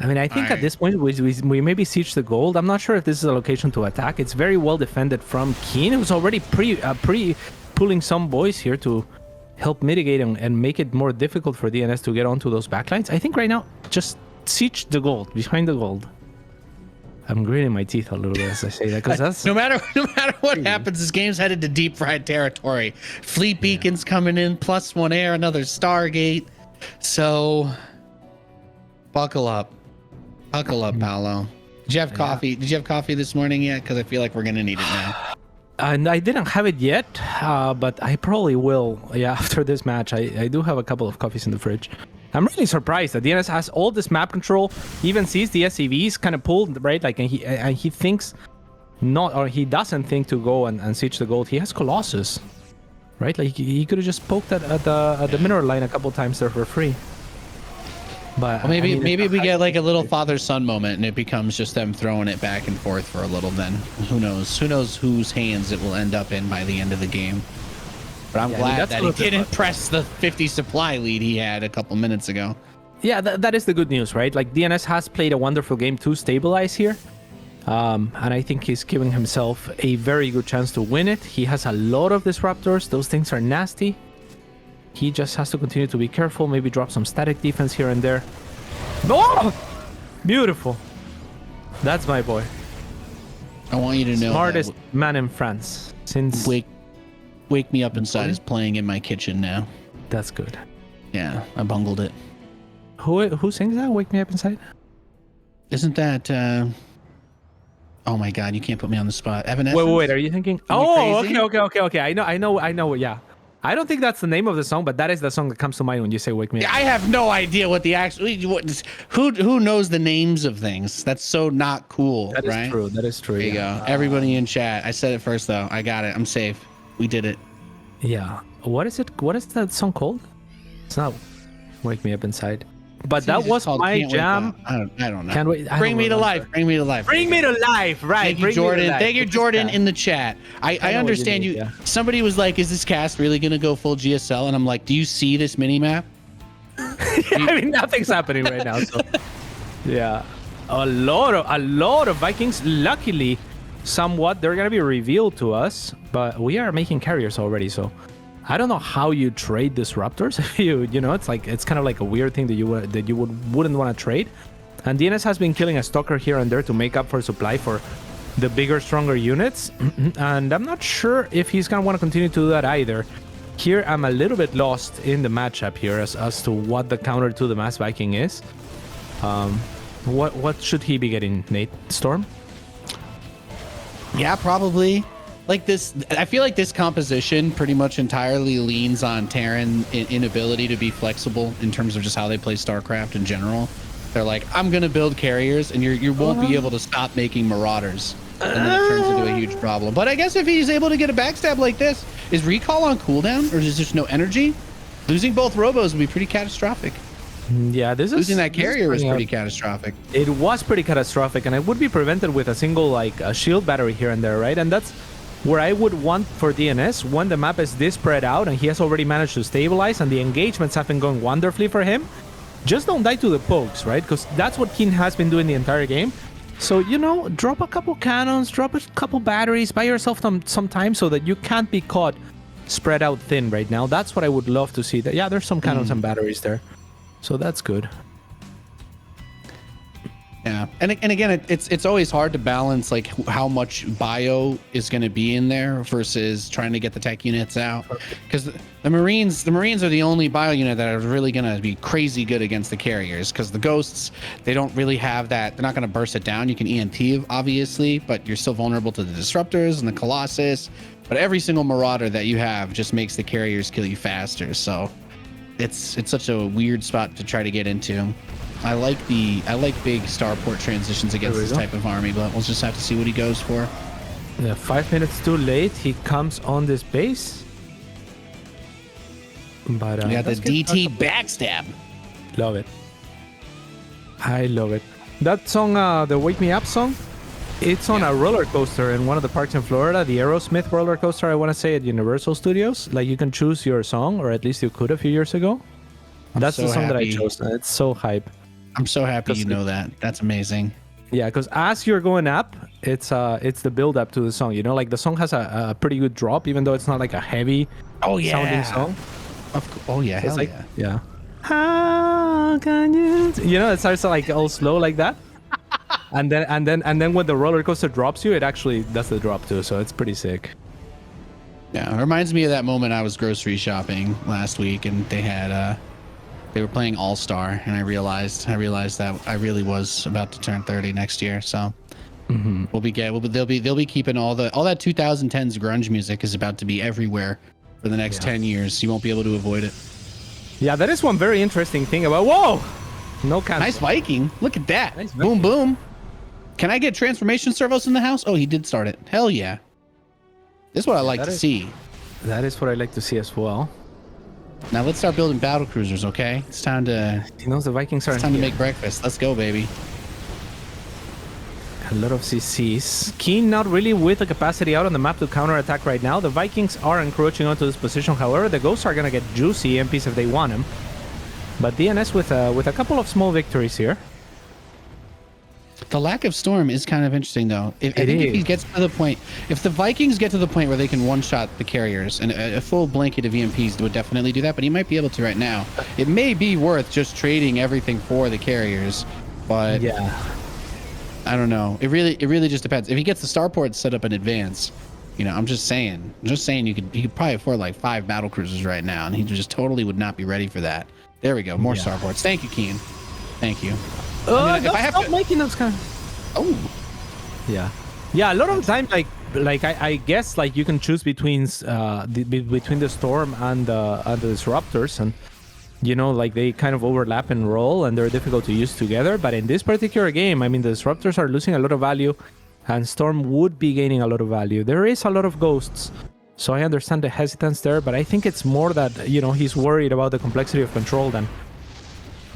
I mean, I think at this point we maybe siege the gold. I'm not sure if this is a location to attack. It's very well defended from Keen, who's already pre pulling some boys here to help mitigate and make it more difficult for DNS to get onto those backlines. I think right now, just siege the gold, behind the gold. I'm gritting my teeth a little bit as I say that, because that's no matter what happens, this game's headed to deep fried territory. Fleet beacons coming in, +1 air, another Stargate. So buckle up, Paolo. Did you have coffee? Did you have coffee this morning yet? Because I feel like we're gonna need it now. And I didn't have it yet, but I probably will. Yeah, after this match, I do have a couple of coffees in the fridge. I'm really surprised that DNS has all this map control, even sees the SCVs kind of pulled, right? Like, and he thinks not, or he doesn't think to go and siege the gold. He has Colossus, right? Like, he could have just poked at the mineral line a couple times there for free. But well, maybe we get like a little father-son moment, and it becomes just them throwing it back and forth for a little. Then who knows? Who knows whose hands it will end up in by the end of the game? But I'm glad that he didn't press the 50 supply lead he had a couple minutes ago. Yeah, that is the good news, right? Like, DNS has played a wonderful game to stabilize here. And I think he's giving himself a very good chance to win it. He has a lot of disruptors. Those things are nasty. He just has to continue to be careful. Maybe drop some static defense here and there. Oh! Beautiful. That's my boy. I want you to know. Smartest man in France since... Wake Me Up Inside is playing in my kitchen now. That's good. Yeah, I bungled it. Who sings that? Wake Me Up Inside? Isn't that... Oh my god, you can't put me on the spot. Evanescence? Wait, are you thinking? Okay. I know. Yeah. I don't think that's the name of the song, but that is the song that comes to mind when you say Wake Me Up. I have no idea what the actual... Who knows the names of things? That's so not cool, That is true. That is true. There you go. Everybody in chat. I said it first, though. I got it. I'm safe. We did it. Yeah. What is it? What is that song called? It's not Wake Me Up Inside. But that was my jam. I don't know. Can't wait. Bring me to life. Bring me to life. Bring me to life, right? Thank you, Jordan. Thank you, Jordan, in the chat. I understand you. Somebody was like, "Is this cast really gonna go full GSL?" And I'm like, "Do you see this mini map?" I mean, nothing's happening right now. So, yeah, a lot of Vikings. Luckily, somewhat they're gonna be revealed to us, but we are making carriers already. So, I don't know how you trade disruptors. you know, it's kind of like a weird thing that you wouldn't want to trade. And DNS has been killing a stalker here and there to make up for supply for the bigger, stronger units. And I'm not sure if he's gonna want to continue to do that either. Here, I'm a little bit lost in the matchup here as to what the counter to the Mass Viking is. What should he be getting, Nate? Storm? Yeah, probably. Like this, I feel like this composition pretty much entirely leans on Terran inability to be flexible in terms of just how they play StarCraft in general. They're like, I'm gonna build carriers, and you won't be able to stop making Marauders, and then it turns into a huge problem. But I guess if he's able to get a backstab like this, is recall on cooldown, or is there just no energy? Losing both robos would be pretty catastrophic. Yeah, losing that carrier was pretty catastrophic. It was pretty catastrophic, and it would be prevented with a single a shield battery here and there, right? And that's where I would want for DNS when the map is this spread out and he has already managed to stabilize and the engagements have been going wonderfully for him. Just don't die to the pokes, right? Because that's what Keen has been doing the entire game. So, you know, drop a couple cannons, drop a couple batteries, buy yourself some time so that you can't be caught spread out thin right now. That's what I would love to see. That yeah, there's some cannons and batteries there. So that's good. Yeah, and again, it's always hard to balance like how much bio is going to be in there versus trying to get the tech units out, because the Marines are the only bio unit that are really going to be crazy good against the carriers, because the ghosts, they don't really have that. They're not going to burst it down. You can EMP obviously, but you're still vulnerable to the disruptors and the Colossus. But every single Marauder that you have just makes the carriers kill you faster. So it's such a weird spot to try to get into. I like big starport transitions against this type of army, but we'll just have to see what he goes for. Yeah, 5 minutes too late. He comes on this base. But we got the DT backstab. Love it. I love it. That song, the Wake Me Up song, it's on a roller coaster in one of the parks in Florida, the Aerosmith roller coaster, I want to say, at Universal Studios. Like, you can choose your song, or at least you could a few years ago. That's so the song that I chose. It's so hype. I'm so happy you know that. That's amazing. Yeah, because as you're going up, it's the build up to the song. You know, like the song has a pretty good drop, even though it's not like a heavy sounding song. Oh yeah, hell like, yeah. How can you? You know, it starts like all slow like that, and then when the roller coaster drops you, it actually does the drop too. So it's pretty sick. Yeah, it reminds me of that moment I was grocery shopping last week, and they had they were playing All Star, and I realized that I really was about to turn 30 next year. So they'll be keeping all that 2010s grunge music is about to be everywhere for the next 10 years. You won't be able to avoid it. Yeah, that is one very interesting thing about. Whoa, no cancel. Nice Viking. Look at that. Nice boom boom. Can I get transformation servos in the house? Oh, he did start it. Hell yeah. This is what I like to see. That is what I like to see as well. Now let's start building battle cruisers, okay? It's time to. He knows the Vikings are. It's time to make breakfast. Let's go, baby. A lot of CCs. Keen not really with the capacity out on the map to counterattack right now. The Vikings are encroaching onto this position. However, the Ghosts are gonna get juicy MPs if they want them. But DNS with a couple of small victories here. The lack of storm is kind of interesting, though. If he gets to the point, if the Vikings get to the point where they can one-shot the carriers, and a full blanket of EMPs would definitely do that, but he might be able to right now. It may be worth just trading everything for the carriers, but yeah, I don't know. It really just depends. If he gets the starport set up in advance, you know, I'm just saying you could probably afford like 5 battle cruisers right now, and he just totally would not be ready for that. There we go, more starports. Thank you, Keen. Thank you. I mean, if I have to making those kind of... yeah, a lot of the time, like I guess like you can choose between the storm and the disruptors, and you know, like they kind of overlap and roll, and they're difficult to use together. But in this particular game, I mean, the disruptors are losing a lot of value, and storm would be gaining a lot of value. There is a lot of ghosts, so I understand the hesitance there, but I think it's more that, you know, he's worried about the complexity of control than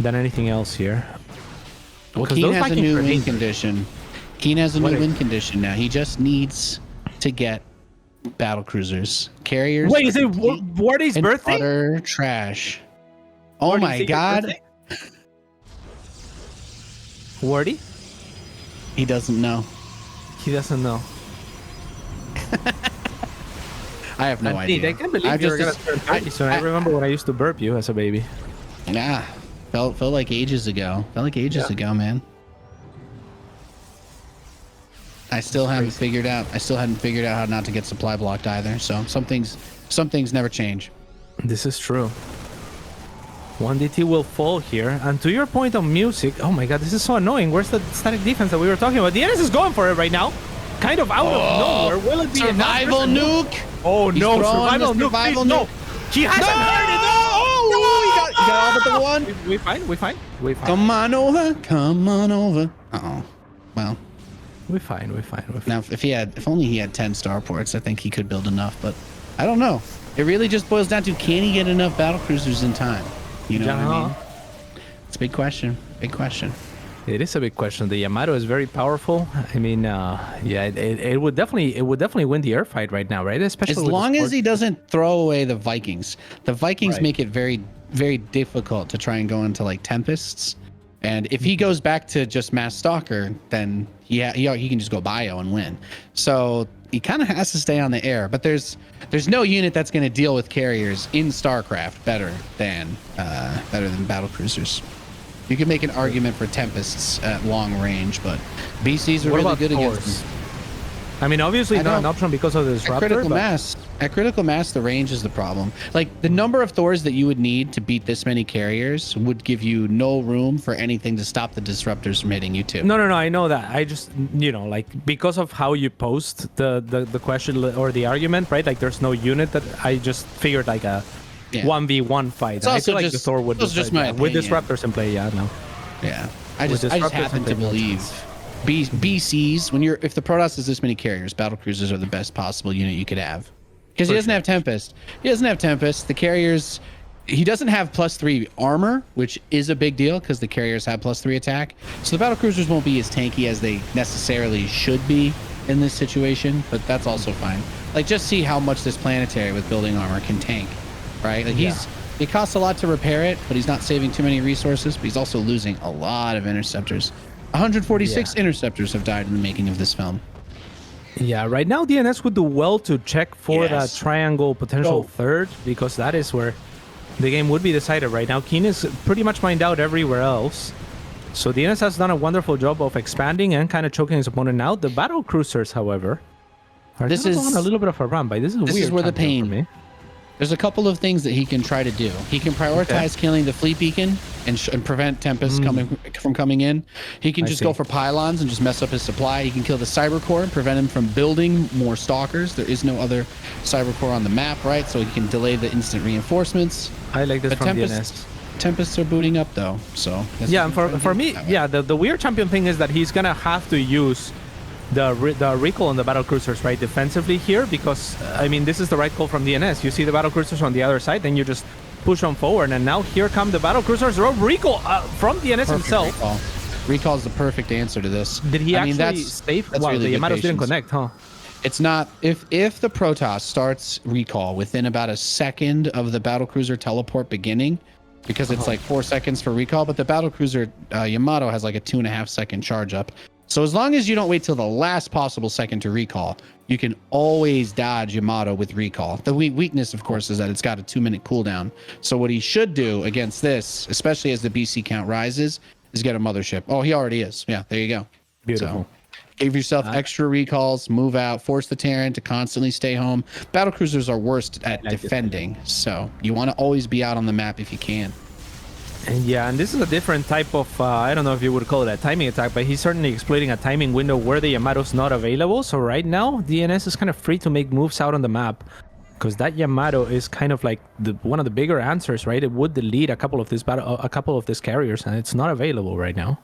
than anything else here. Well, Because Keen those has a Vikings new are win dangerous. condition. Keen has a What new is- win condition now. He just needs to get battle cruisers. Carriers. Wait, is are it complete Wardy's and birthday? utter trash. Oh Wardy, my is it your god. birthday? Wardy? He doesn't know. He doesn't know. I have no Anthony, idea. I can't believe I you're just- gonna turn 30 soon. I remember when I used to burp you as a baby. Nah. Felt like ages ago. Felt like ages ago, man. I still haven't figured out. I still hadn't figured out how not to get supply blocked either. So some things never change. This is true. 1DT will fall here. And to your point on music, oh my god, this is so annoying. Where's the static defense that we were talking about? DNS is going for it right now. Kind of out of nowhere. Will it be Survival enough? nuke. Oh He's no, throwing survival the nuke. survival Please, no. nuke. He hasn't heard it. No. Oh, he got all but the one. We fine. We fine. We fine. Come on over. Come on over. Uh-oh. Well, We fine. We fine. We fine. now if only he had 10 starports, I think he could build enough, but I don't know. It really just boils down to, can he get enough battle cruisers in time? You know what I mean? It's a big question. Big question. It is a big question. The Yamato is very powerful. I mean, yeah, it would definitely win the air fight right now, right? Especially As with the long as sport- he doesn't throw away the Vikings. The Vikings Right. make it very, very difficult to try and go into like Tempests. And if he goes back to just Mass Stalker, then he can just go bio and win. So he kind of has to stay on the air. But there's no unit that's going to deal with carriers in StarCraft better than battle cruisers. You can make an argument for Tempests at long range, but BCs are What really about good against Thors? them. I mean, obviously I not an don't- option because of the At disruptor. critical but- mass, the range is the problem. Like the number of Thors that you would need to beat this many carriers would give you no room for anything to stop the disruptors from hitting you too. No, I know that. I just, like, because of how you post the question or the argument, right? Like, there's no unit that I just figured like a 1v1 fight. It's I also feel like the just- Thor would it's just my with opinion. disruptors in play. Yeah, no. Yeah, I With just disruptors happen and to technologies. believe BCs if the Protoss has this many carriers, battle cruisers are the best possible unit you could have. Because he doesn't have Tempest. He doesn't have Tempest. The carriers, he doesn't have +3 armor, which is a big deal because the carriers have +3 attack. So the battle cruisers won't be as tanky as they necessarily should be in this situation, but that's also fine. Like, just see how much this planetary with building armor can tank, right? Like, it costs a lot to repair it, but he's not saving too many resources, but he's also losing a lot of interceptors. 146 interceptors have died in the making of this film. Yeah, right now DNS would do well to check for Yes. that triangle potential Go. third, because that is where the game would be decided right now. Keen is pretty much mined out everywhere else. So DNS has done a wonderful job of expanding and kind of choking his opponent out. The battle cruisers, however, are This kinda is- going a little bit of a run by. This is this is weird where the champion for pain- me. There's a couple of things that he can try to do. He can prioritize killing the fleet beacon and prevent Tempest from coming in. He can I just see. go for pylons and just mess up his supply. He can kill the cyber core and prevent him from building more stalkers. There is no other cyber core on the map, right? So he can delay the instant reinforcements. I like this But from DNS. Tempests are booting up though, so that's Yeah, and what for I'm me, trying to do. yeah, the weird champion thing is that he's gonna have to use the recall on the battle cruisers, right, defensively here, because I mean, this is the right call from DNS. You see the battle cruisers on the other side, then you just push on forward, and now here come the battle cruisers. Recall from DNS Perfect himself. recall. Recall is the perfect answer to this. Did he I mean, actually that's save? that's Wow, really the good Yamatos didn't patience. connect, huh? It's not if the Protoss starts recall within about a second of the battlecruiser teleport beginning, because it's like 4 seconds for recall, but the battlecruiser Yamato has like a 2.5 second charge up. So as long as you don't wait till the last possible second to recall, you can always dodge Yamato with recall. The weakness, of course, is that it's got a 2-minute cooldown. So what he should do against this, especially as the BC count rises, is get a mothership. Oh, he already is. Yeah, there you go. Beautiful. So, give yourself extra recalls, move out, force the Terran to constantly stay home. Battlecruisers are worst at defending, so you want to always be out on the map if you can. And yeah, and this is a different type of, I don't know if you would call it a timing attack, but he's certainly exploiting a timing window where the Yamato's not available. So right now, DNS is kind of free to make moves out on the map, because that Yamato is kind of like one of the bigger answers, right? It would delete a couple of these carriers, and it's not available right now.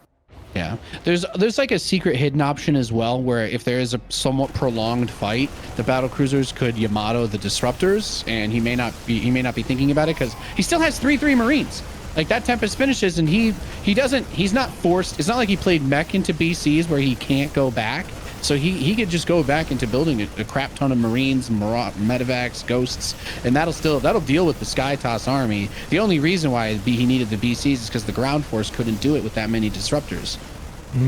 Yeah, there's like a secret hidden option as well, where if there is a somewhat prolonged fight, the battlecruisers could Yamato the disruptors, and he may not be thinking about it because he still has 3 Marines. Like that Tempest finishes, and he's not forced. It's not like he played mech into BCs where he can't go back. So he could just go back into building a crap ton of Marines, Medevacs, Ghosts, and that'll deal with the Sky Toss army. The only reason why he needed the BCs is because the ground force couldn't do it with that many disruptors.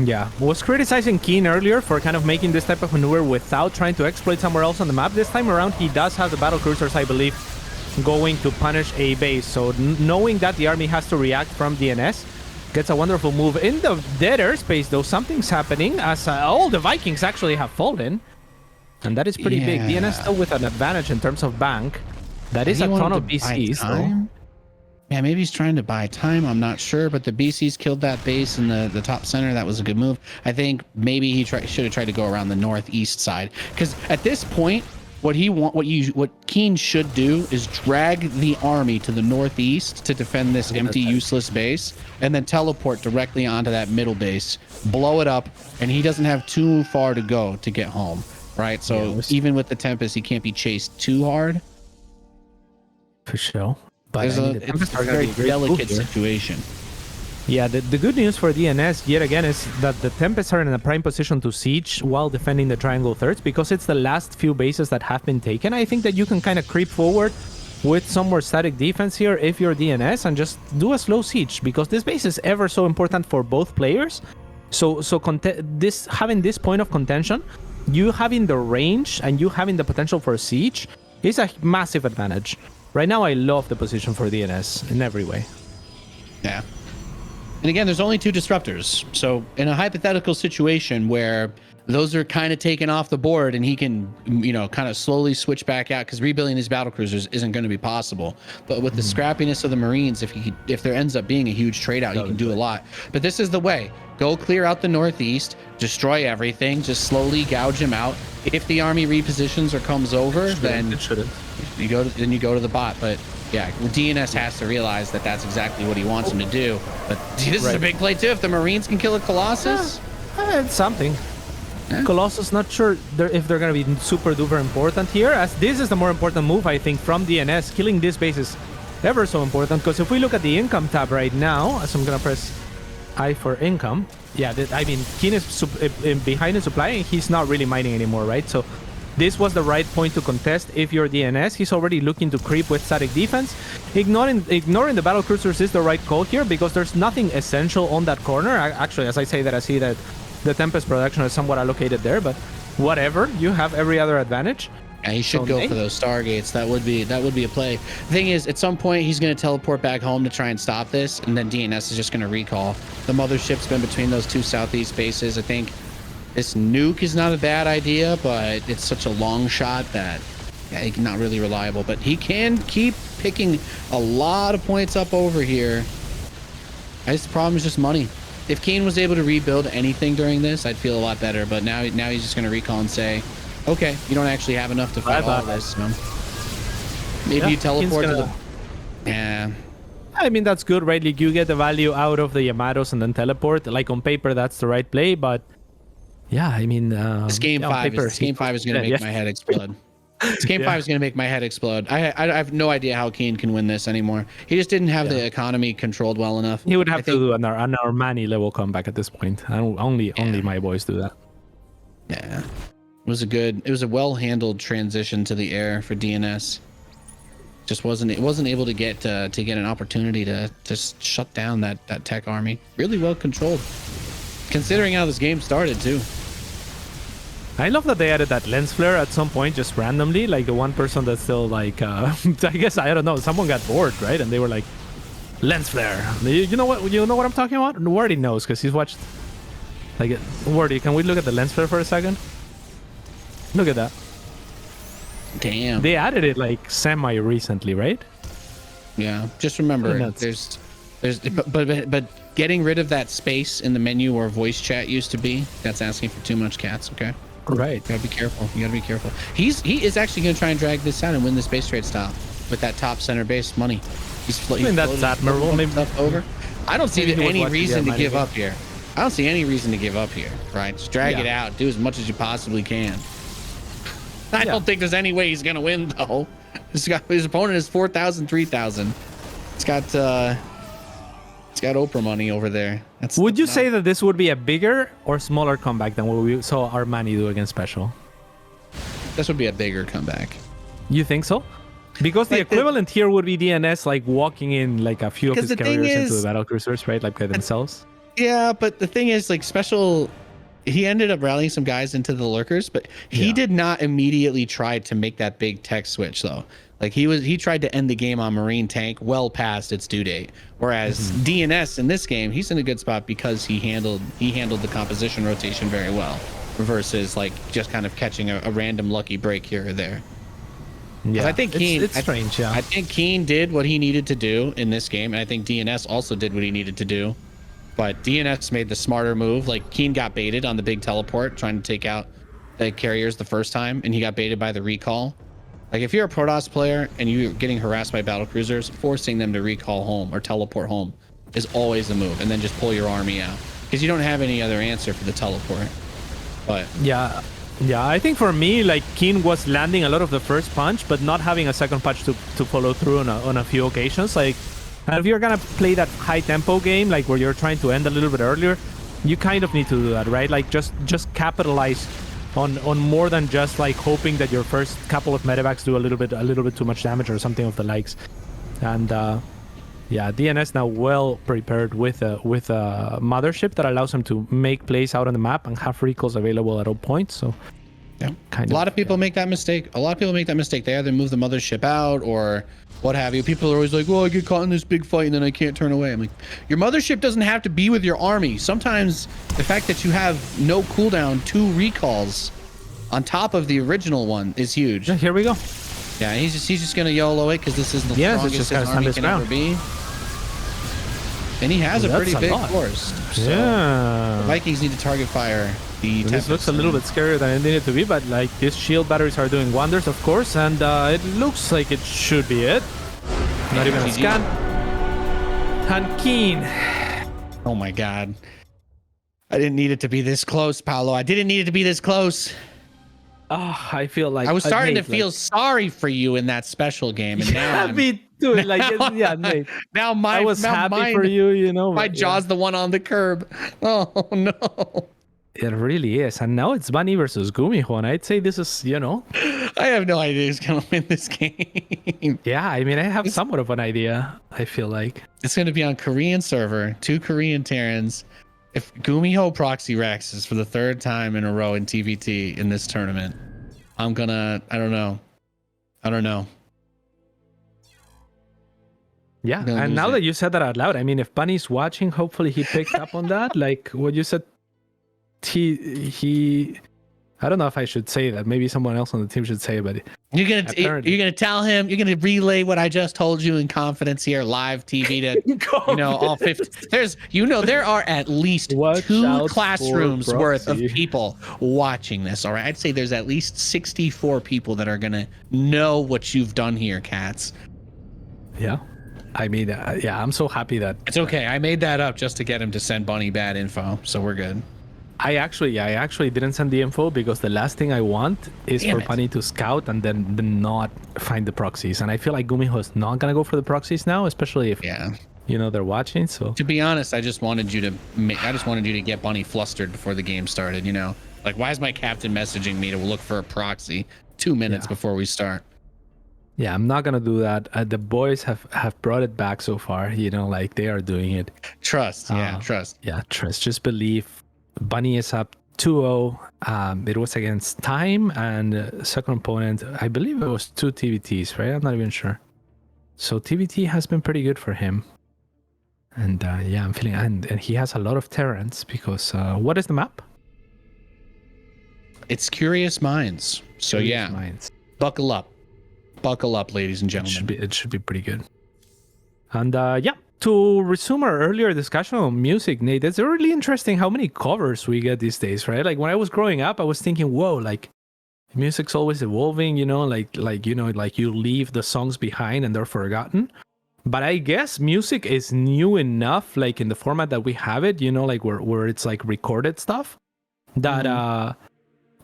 Yeah, was criticizing Keen earlier for kind of making this type of maneuver without trying to exploit somewhere else on the map. This time around, he does have the battle cruisers, I believe, going to punish a base. So knowing that the army has to react from DNS, gets a wonderful move in the dead airspace, though. Something's happening as all the Vikings actually have fallen. And that is pretty big. DNS still with an advantage in terms of bank. That is a ton of BCs, though. Yeah, maybe he's trying to buy time. I'm not sure, but the BCs killed that base in the top center. That was a good move. I think maybe he should have tried to go around the northeast side, because at this point, what Keen should do is drag the army to the northeast to defend this empty, useless base, and then teleport directly onto that middle base, blow it up, and he doesn't have too far to go to get home, right? So even with the Tempest, he can't be chased too hard. For sure. But it's a very delicate situation. Yeah, the good news for DNS, yet again, is that the Tempests are in a prime position to siege while defending the Triangle Thirds, because it's the last few bases that have been taken. I think that you can kind of creep forward with some more static defense here if you're DNS and just do a slow siege, because this base is ever so important for both players. So having this point of contention, you having the range and you having the potential for a siege is a massive advantage. Right now, I love the position for DNS in every way. Yeah. And again, there's only 2 disruptors. So in a hypothetical situation where those are kind of taken off the board and he can, kind of slowly switch back out, because rebuilding these battle cruisers isn't going to be possible. But with the scrappiness of the Marines, if there ends up being a huge trade out, you can do a lot. But this is the way. Go clear out the northeast, destroy everything, just slowly gouge him out. If the army repositions or comes over, then you go to the bot. But yeah, DNS has to realize that that's exactly what he wants him to do. But this is a big play too. If the Marines can kill a Colossus, it's something. Colossus, not sure if they're going to be super duper important here, as this is the more important move, I think, from DNS. Killing this base is ever so important, because if we look at the income tab right now, as I'm going to press I for income, yeah, I mean, Keen is behind in supply, and he's not really mining anymore, right? So this was the right point to contest if you're DNS. He's already looking to creep with static defense. Ignoring the battle cruisers is the right call here, because there's nothing essential on that corner. Actually, as I say that, I see that the Tempest production is somewhat allocated there, but whatever, you have every other advantage. Yeah, he should go for those Stargates. That would be a play. The thing is, at some point, he's going to teleport back home to try and stop this, and then DNS is just going to recall. The mothership's been between those 2 southeast bases. I think this nuke is not a bad idea, but it's such a long shot that he's not really reliable. But he can keep picking a lot of points up over here. I guess the problem is just money. If Keen was able to rebuild anything during this, I'd feel a lot better. But now he's just going to recall and say, okay, you don't actually have enough to fight all of this. So maybe you teleport to the... Yeah. I mean, that's good, right? Like, you get the value out of the Yamatos and then teleport. Like, on paper, that's the right play, but yeah, I mean... this game 5 is going to make my head explode. This game 5 is going to make my head explode. I have no idea how Keen can win this anymore. He just didn't have the economy controlled well enough. He would have to do an Armani level comeback at this point. Only my boys do that. Yeah. It was a well-handled transition to the air for DNS. Just wasn't able to get an opportunity to just shut down that tech army. Really well controlled, considering how this game started too. I love that they added that lens flare at some point, just randomly. Like, the one person that's still like, I guess, I don't know, someone got bored, right? And they were like, lens flare. You know what I'm talking about? Wardy knows, because he's watched. Like, Wardy, can we look at the lens flare for a second? Look at that. Damn. They added it like semi recently, right? Yeah. Just remember, but getting rid of that space in the menu where voice chat used to be, that's asking for too much, cats. Okay. Right. You gotta be careful. He is actually gonna try and drag this out and win this base trade style with that top center base money. I mean, that's admirable. Maybe stuff over. I don't see any reason to give up here. I don't see any reason to give up here. Right? Just drag it out. Do as much as you possibly can. I don't think there's any way he's gonna win though. His opponent is 4,000, 3,000. It's got got Oprah money over there. Would you say that this would be a bigger or smaller comeback than what we saw Armani do against Special? This would be a bigger comeback. You think so? Because the equivalent here would be DNS like walking in like a few of his carriers into the battle cruisers, right? Like by themselves. Yeah, but the thing is, like Special, he ended up rallying some guys into the lurkers, but he did not immediately try to make that big tech switch though. Like he tried to end the game on Marine tank well past its due date. Whereas DNS in this game, he's in a good spot because he handled the composition rotation very well, versus like just kind of catching a random lucky break here or there. Yeah, I think Keen, it's strange. Yeah, I think Keen did what he needed to do in this game, and I think DNS also did what he needed to do. But DNS made the smarter move. Like Keen got baited on the big teleport, trying to take out the carriers the first time, and he got baited by the recall. Like if you're a Protoss player and you're getting harassed by battle cruisers, forcing them to recall home or teleport home is always the move, and then just pull your army out because you don't have any other answer for the teleport. But yeah, I think for me, like Keen was landing a lot of the first punch, but not having a second punch to follow through on a few occasions. Like, and if you're gonna play that high tempo game, like where you're trying to end a little bit earlier, you kind of need to do that, right? Like just capitalize on more than just like hoping that your first couple of medevacs do a little bit too much damage or something of the likes. And yeah, DNS now well prepared with a mothership that allows him to make plays out on the map and have recalls available at all points. So yeah, a lot of people make that mistake. They either move the mothership out or what have you. People are always like, well, I get caught in this big fight and then I can't turn away. I'm like, your mothership doesn't have to be with your army. Sometimes the fact that you have no cooldown, 2 recalls on top of the original one is huge. Yeah, here we go. Yeah, he's just gonna YOLO it because this is the strongest his army can ever be. And he has a pretty big force. So yeah. The Vikings need to target fire the This looks a little bit scarier than it needed to be, but like these shield batteries are doing wonders, of course, and it looks like it should be it. Not even a scan. And Keen. Oh my god. I didn't need it to be this close, Paolo. I didn't need it to be this close. Oh, I feel like I was starting to feel sorry for you in that special game, and now me too. Like yeah, Nate. Now I was happy for you, you know. My jaw's the one on the curb. Oh no. It really is. And now it's Bunny versus Gumiho, and I'd say this is, you know. I have no idea who's gonna win this game. Yeah, I mean, I have somewhat of an idea, I feel like. It's gonna be on Korean server, 2 Korean Terrans. If Gumiho proxy Rexes for the 3rd time in a row in TVT in this tournament, I don't know. Yeah, and now that you said that out loud, I mean, if Bunny's watching, hopefully he picked up on that. Like what you said, he I don't know if I should say that. Maybe someone else on the team should say it, but you're gonna tell him, you're gonna relay what I just told you in confidence here, live TV to you know all 50. There are at least 2 classrooms worth of people watching this. All right, I'd say there's at least 64 people that are gonna know what you've done here, CatZ. Yeah. I mean, yeah, I'm so happy that it's okay. I made that up just to get him to send Bunny bad info, so we're good. I actually didn't send the info because the last thing I want is for Bunny to scout and then not find the proxies. And I feel like Gumiho is not gonna go for the proxies now, especially if you know they're watching. So to be honest, I just wanted you to get Bunny flustered before the game started. You know, like why is my captain messaging me to look for a proxy 2 minutes before we start? Yeah, I'm not gonna do that. The boys have brought it back so far. You know, like they are doing it. Trust. Trust. Yeah, trust. Just believe. Bunny is up 2-0. It was against Time and second opponent. I believe it was 2 TVTs, right? I'm not even sure. So TVT has been pretty good for him. And yeah, I'm feeling, and he has a lot of Terrans because what is the map? It's Curious Minds. So Curious Minds. Buckle up, ladies and gentlemen. It should be pretty good. And yeah. To resume our earlier discussion on music, Nate, it's really interesting how many covers we get these days, right? Like when I was growing up, I was thinking, whoa, like music's always evolving, you know, like you leave the songs behind and they're forgotten. But I guess music is new enough, like in the format that we have it, you know, like where it's like recorded stuff that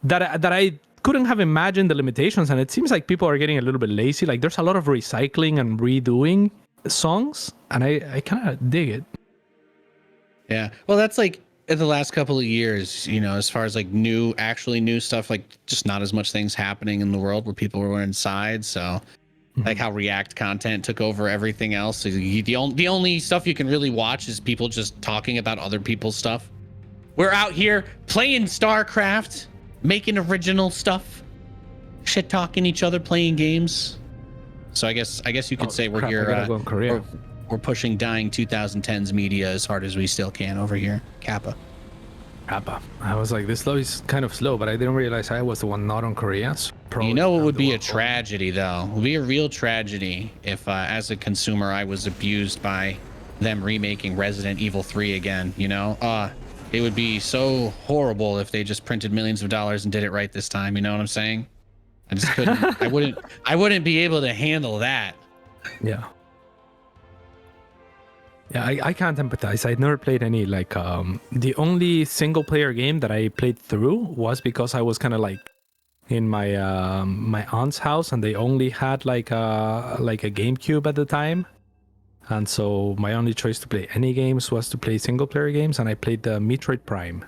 that I couldn't have imagined the limitations. And it seems like people are getting a little bit lazy. Like there's a lot of recycling and redoing songs, and I kind of dig it. Yeah. Well, that's like in the last couple of years, you know, as far as like actually new stuff, like just not as much things happening in the world where people were inside. So like how React content took over everything else. So the only stuff you can really watch is people just talking about other people's stuff. We're out here playing StarCraft, making original stuff, shit talking each other, playing games. So I guess you could say we're here. Go in Korea. We're pushing dying 2010s media as hard as we still can over here. Kappa. I was like, this is kind of slow, but I didn't realize I was the one not on Korea. So You know what would be a tragedy, though? It would be a real tragedy if, as a consumer, I was abused by them remaking Resident Evil 3 again, you know? It would be so horrible if they just printed millions of dollars and did it right this time, you know what I'm saying? I just couldn't. I wouldn't be able to handle that. Yeah. Yeah, I can't empathize. I never played any like the only single player game that I played through was because I was kind of like in my my aunt's house and they only had like a GameCube at the time. And so my only choice to play any games was to play single player games, and I played the Metroid Prime.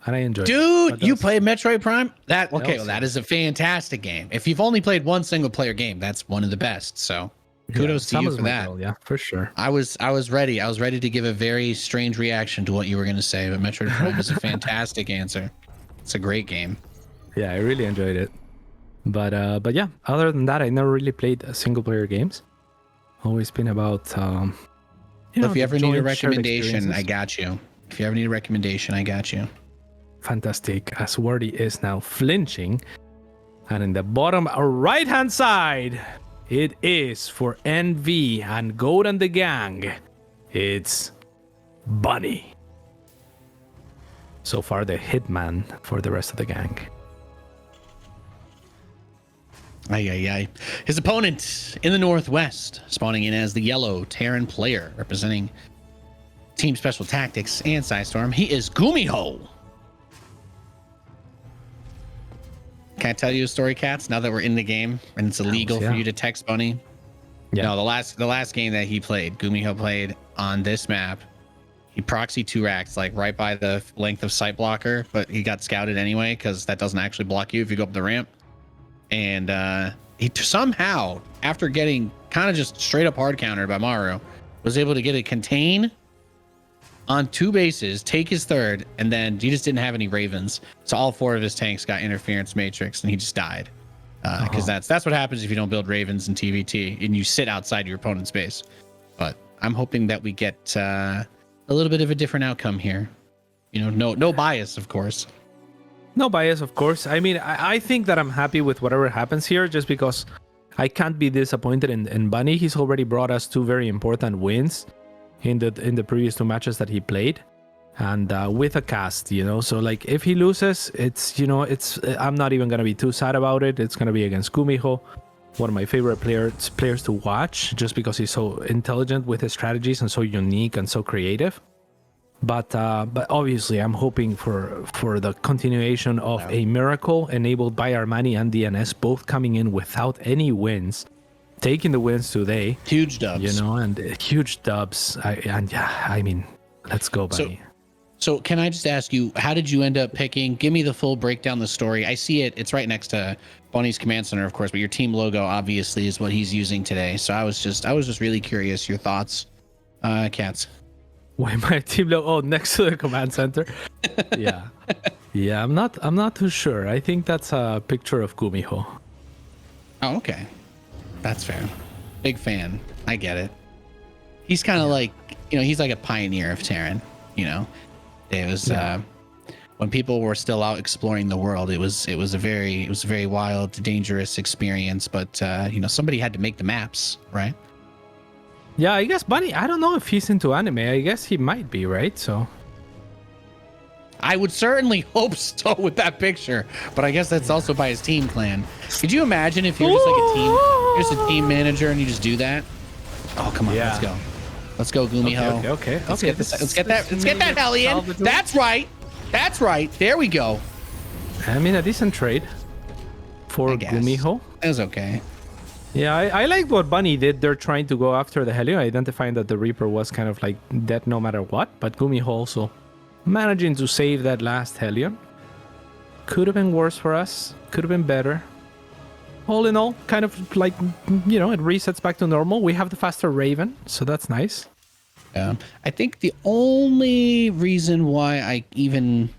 And I enjoyed it. Dude, you played Metroid Prime? That is a fantastic game. If you've only played one single player game, that's one of the best. So kudos to you for that. Yeah, for sure. I was ready. I was ready to give a very strange reaction to what you were going to say, but Metroid Prime is a fantastic answer. It's a great game. Yeah, I really enjoyed it. But yeah, other than that, I never really played single player games. Always been about if you ever need a recommendation, I got you. If you ever need a recommendation, I got you. Fantastic. As Wardy is now flinching. And in the bottom right hand side, it is for NV and Goat and the gang. It's Bunny. So far, the hitman for the rest of the gang. His opponent in the Northwest, spawning in as the yellow Terran player, representing Team Special Tactics and Psystorm. He is Gumiho. Can I tell you a story, Cats? Now that we're in the game and it's illegal for you to text Bunny. Yeah. No, the last game that he played, Gumiho played on this map. He proxied 2 racks like right by the length of sight blocker, but he got scouted anyway because that doesn't actually block you if you go up the ramp. And he somehow, after getting kind of just straight up hard countered by Maru, was able to get a contain on 2 bases, take his third, and then he just didn't have any Ravens. So all 4 of his tanks got interference matrix, and he just died. Because that's what happens if you don't build Ravens in TVT and you sit outside your opponent's base. But I'm hoping that we get a little bit of a different outcome here. You know, no bias, of course. No bias, of course. I mean, I think that I'm happy with whatever happens here, just because I can't be disappointed in Bunny. He's already brought us 2 very important wins in the previous 2 matches that he played, and with a cast, you know. So like, if he loses, it's, you know, I'm not even gonna be too sad about it. It's gonna be against Gumiho, one of my favorite players to watch, just because he's so intelligent with his strategies and so unique and so creative. But obviously, I'm hoping for the continuation of a miracle enabled by Armani and DNS, both coming in without any wins, taking the wins today. Huge dubs. You know, and huge dubs. I mean, let's go, Bunny. So can I just ask you, how did you end up picking? Give me the full breakdown, the story. I see it. It's right next to Bunny's command center, of course, but your team logo obviously is what he's using today. So I was just really curious your thoughts, Cats. Why my team logo? Oh, next to the command center. Yeah. I'm not too sure. I think that's a picture of Gumiho. Oh, okay. That's fair. Big fan. I get it. He's kind of like, you know, he's like a pioneer of Terran, you know. It was when people were still out exploring the world, it was a very wild, dangerous experience, but you know, somebody had to make the maps, right? Yeah, I guess Bunny, I don't know if he's into anime. I guess he might be, right? So I would certainly hope so with that picture, but I guess that's also by his team clan. Could you imagine if you're just like here's a team manager and you just do that? Oh, come on, let's go. Let's go, Gumiho. Okay. Let's get that Hellion. That's right. There we go. I mean, a decent trade for Gumiho. It was okay. Yeah, I liked what Bunny did. They're trying to go after the Helio, identifying that the Reaper was kind of like dead no matter what. But Gumiho also managing to save that last Helio. Could have been worse for us. Could have been better. All in all, kind of like, you know, it resets back to normal. We have the faster Raven, so that's nice. I think the only reason why I even...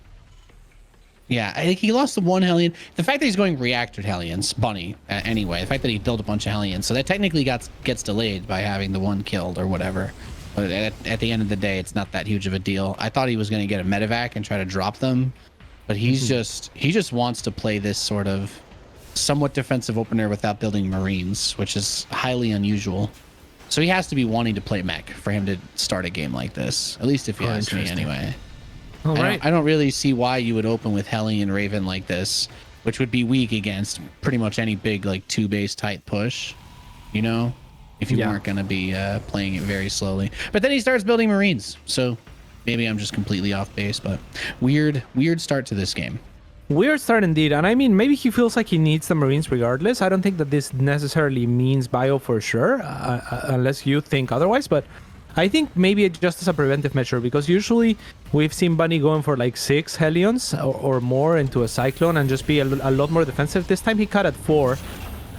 Yeah, I think he lost the one Hellion. The fact that he's going reactor Hellions, Bunny, anyway. The fact that he built a bunch of Hellions. So that technically gets delayed by having the one killed or whatever. But at the end of the day, it's not that huge of a deal. I thought he was going to get a medevac and try to drop them. But he just wants to play this sort of somewhat defensive opener without building Marines, which is highly unusual. So he has to be wanting to play mech for him to start a game like this. At least if you ask me anyway. All right. I don't really see why you would open with Hellion Raven like this, which would be weak against pretty much any big like 2-base type push, you know, if you weren't going to be playing it very slowly. But then he starts building Marines. So maybe I'm just completely off base, but weird start to this game. Weird start indeed. And I mean, maybe he feels like he needs the Marines regardless. I don't think that this necessarily means bio for sure, unless you think otherwise. But I think maybe it's just as a preventive measure, because usually we've seen Bunny going for like 6 Hellions or more into a Cyclone and just be a lot more defensive. This time he cut at 4.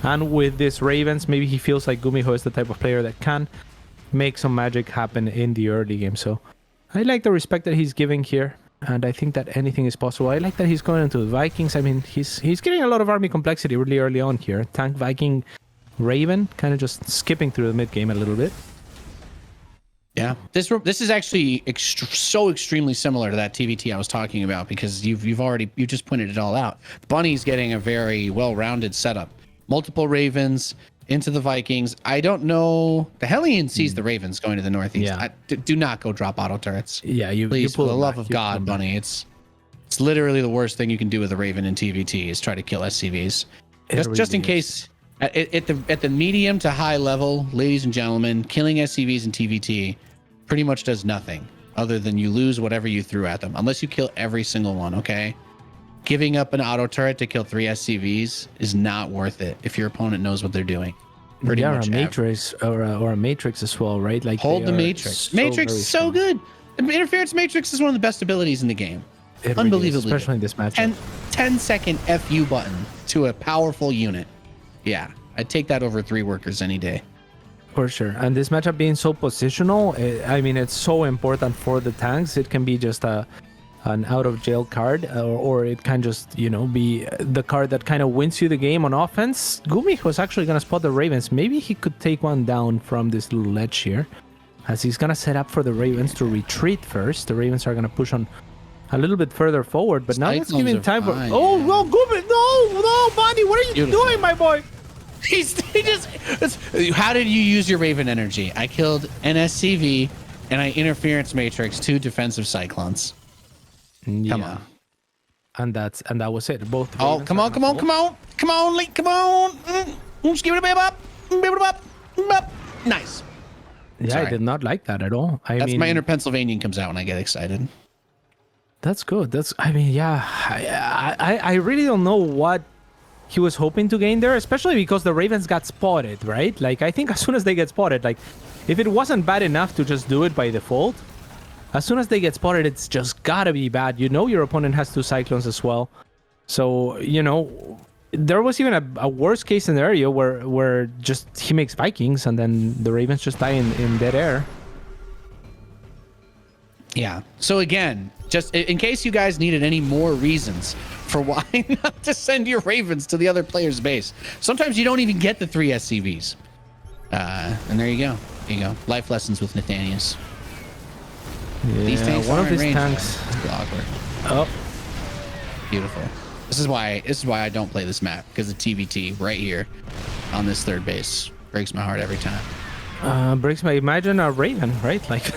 And with these Ravens, maybe he feels like Gumiho is the type of player that can make some magic happen in the early game. So I like the respect that he's giving here. And I think that anything is possible. I like that he's going into the Vikings. I mean, he's getting a lot of army complexity really early on here. Tank, Viking, Raven, kind of just skipping through the mid game a little bit. Yeah, this is actually so extremely similar to that TVT I was talking about, because you just pointed it all out. Bunny's getting a very well-rounded setup. Multiple Ravens into the Vikings. I don't know. The Hellion sees the Ravens going to the northeast. Yeah. Do not go drop auto turrets. Yeah, please, for the love of God, Bunny. It's literally the worst thing you can do with a Raven in TVT is try to kill SCVs. Just in case. At the medium to high level, ladies and gentlemen, killing SCVs in TVT pretty much does nothing other than you lose whatever you threw at them, unless you kill every single one. Okay, giving up an auto turret to kill 3 SCVs is not worth it if your opponent knows what they're doing. Pretty much a matrix or a matrix as well, right? Like hold the matrix. Matrix is so good. Interference matrix is one of the best abilities in the game. Unbelievably, especially in this matchup. 10-second FU button to a powerful unit. Yeah, I'd take that over 3 workers any day. For sure. And this matchup being so positional, I mean, it's so important for the tanks. It can be just an out of jail card, or it can just, you know, be the card that kind of wins you the game on offense. Gumi was actually going to spot the Ravens. Maybe he could take one down from this little ledge here, as he's going to set up for the Ravens to retreat first. The Ravens are going to push on a little bit further forward, but now it's giving time for... Oh, no, Gumi! No, Bunny, what are you doing, my boy? How did you use your Raven energy? I killed an SCV and I interference matrix 2 defensive cyclones. Yeah. Come on. And that was it. Both. Oh, come on. Link, come on. Just give it a bit up. Nice. Yeah, sorry. I did not like that at all. That's my inner Pennsylvanian comes out when I get excited. That's good. I really don't know what he was hoping to gain there, especially because the Ravens got spotted, right? Like, I think as soon as they get spotted, like, if it wasn't bad enough to just do it by default, as soon as they get spotted, it's just gotta be bad. You know your opponent has 2 Cyclones as well. So, you know, there was even a worst case scenario where just he makes Vikings and then the Ravens just die in dead air. Yeah. So again, just in case you guys needed any more reasons for why not to send your Ravens to the other player's base. Sometimes you don't even get the 3 SCVs. And there you go. There you go. Life lessons with Nathanias. Yeah, these tanks one of these range, tanks. Awkward. Oh, beautiful. This is why I don't play this map, because the TVT right here on this 3rd base breaks my heart every time. Breaks my... Imagine a Raven, right? Like...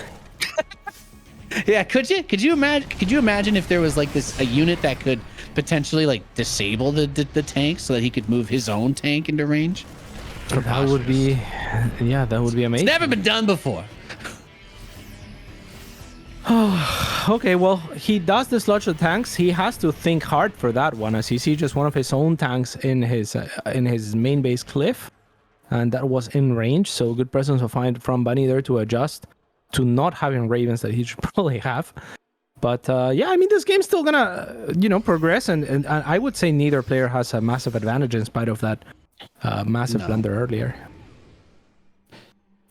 Yeah, could you imagine if there was like a unit that could potentially like disable the tank so that he could move his own tank into range? That would be amazing. It's never been done before. Okay, well, he does dislodge the tanks. He has to think hard for that one, as he sees just one of his own tanks in his main base cliff. and that was in range. So good presence of mind from Bunny there to adjust to not having Ravens that he should probably have. But yeah, I mean, this game's still gonna, progress, and I would say neither player has a massive advantage in spite of that massive blunder earlier.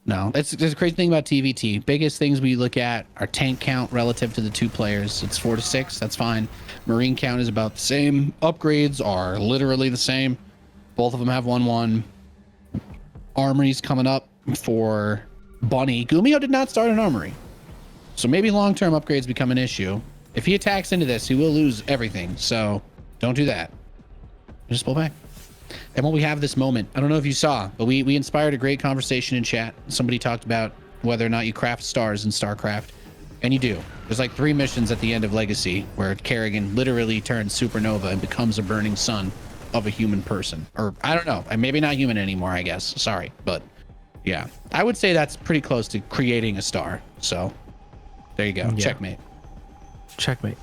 No, it's a crazy thing about TVT. Biggest things we look at are tank count relative to the two players. It's 4 to 6. That's fine. Marine count is about the same. Upgrades are literally the same. Both of them have 1-1. Armory's coming up for Bunny. Gumiho did not start an armory, so maybe long-term upgrades become an issue. If he attacks into this, he will lose everything. So don't do that. Just pull back. And when we have this moment, I don't know if you saw, but we inspired a great conversation in chat. Somebody talked about whether or not you craft stars in StarCraft, and you do. There's like 3 missions at the end of Legacy where Kerrigan literally turns supernova and becomes a burning sun of a human person. Or I don't know, maybe not human anymore, I guess. Sorry, but yeah, I would say that's pretty close to creating a star. So there you go. Yeah. Checkmate. Checkmate.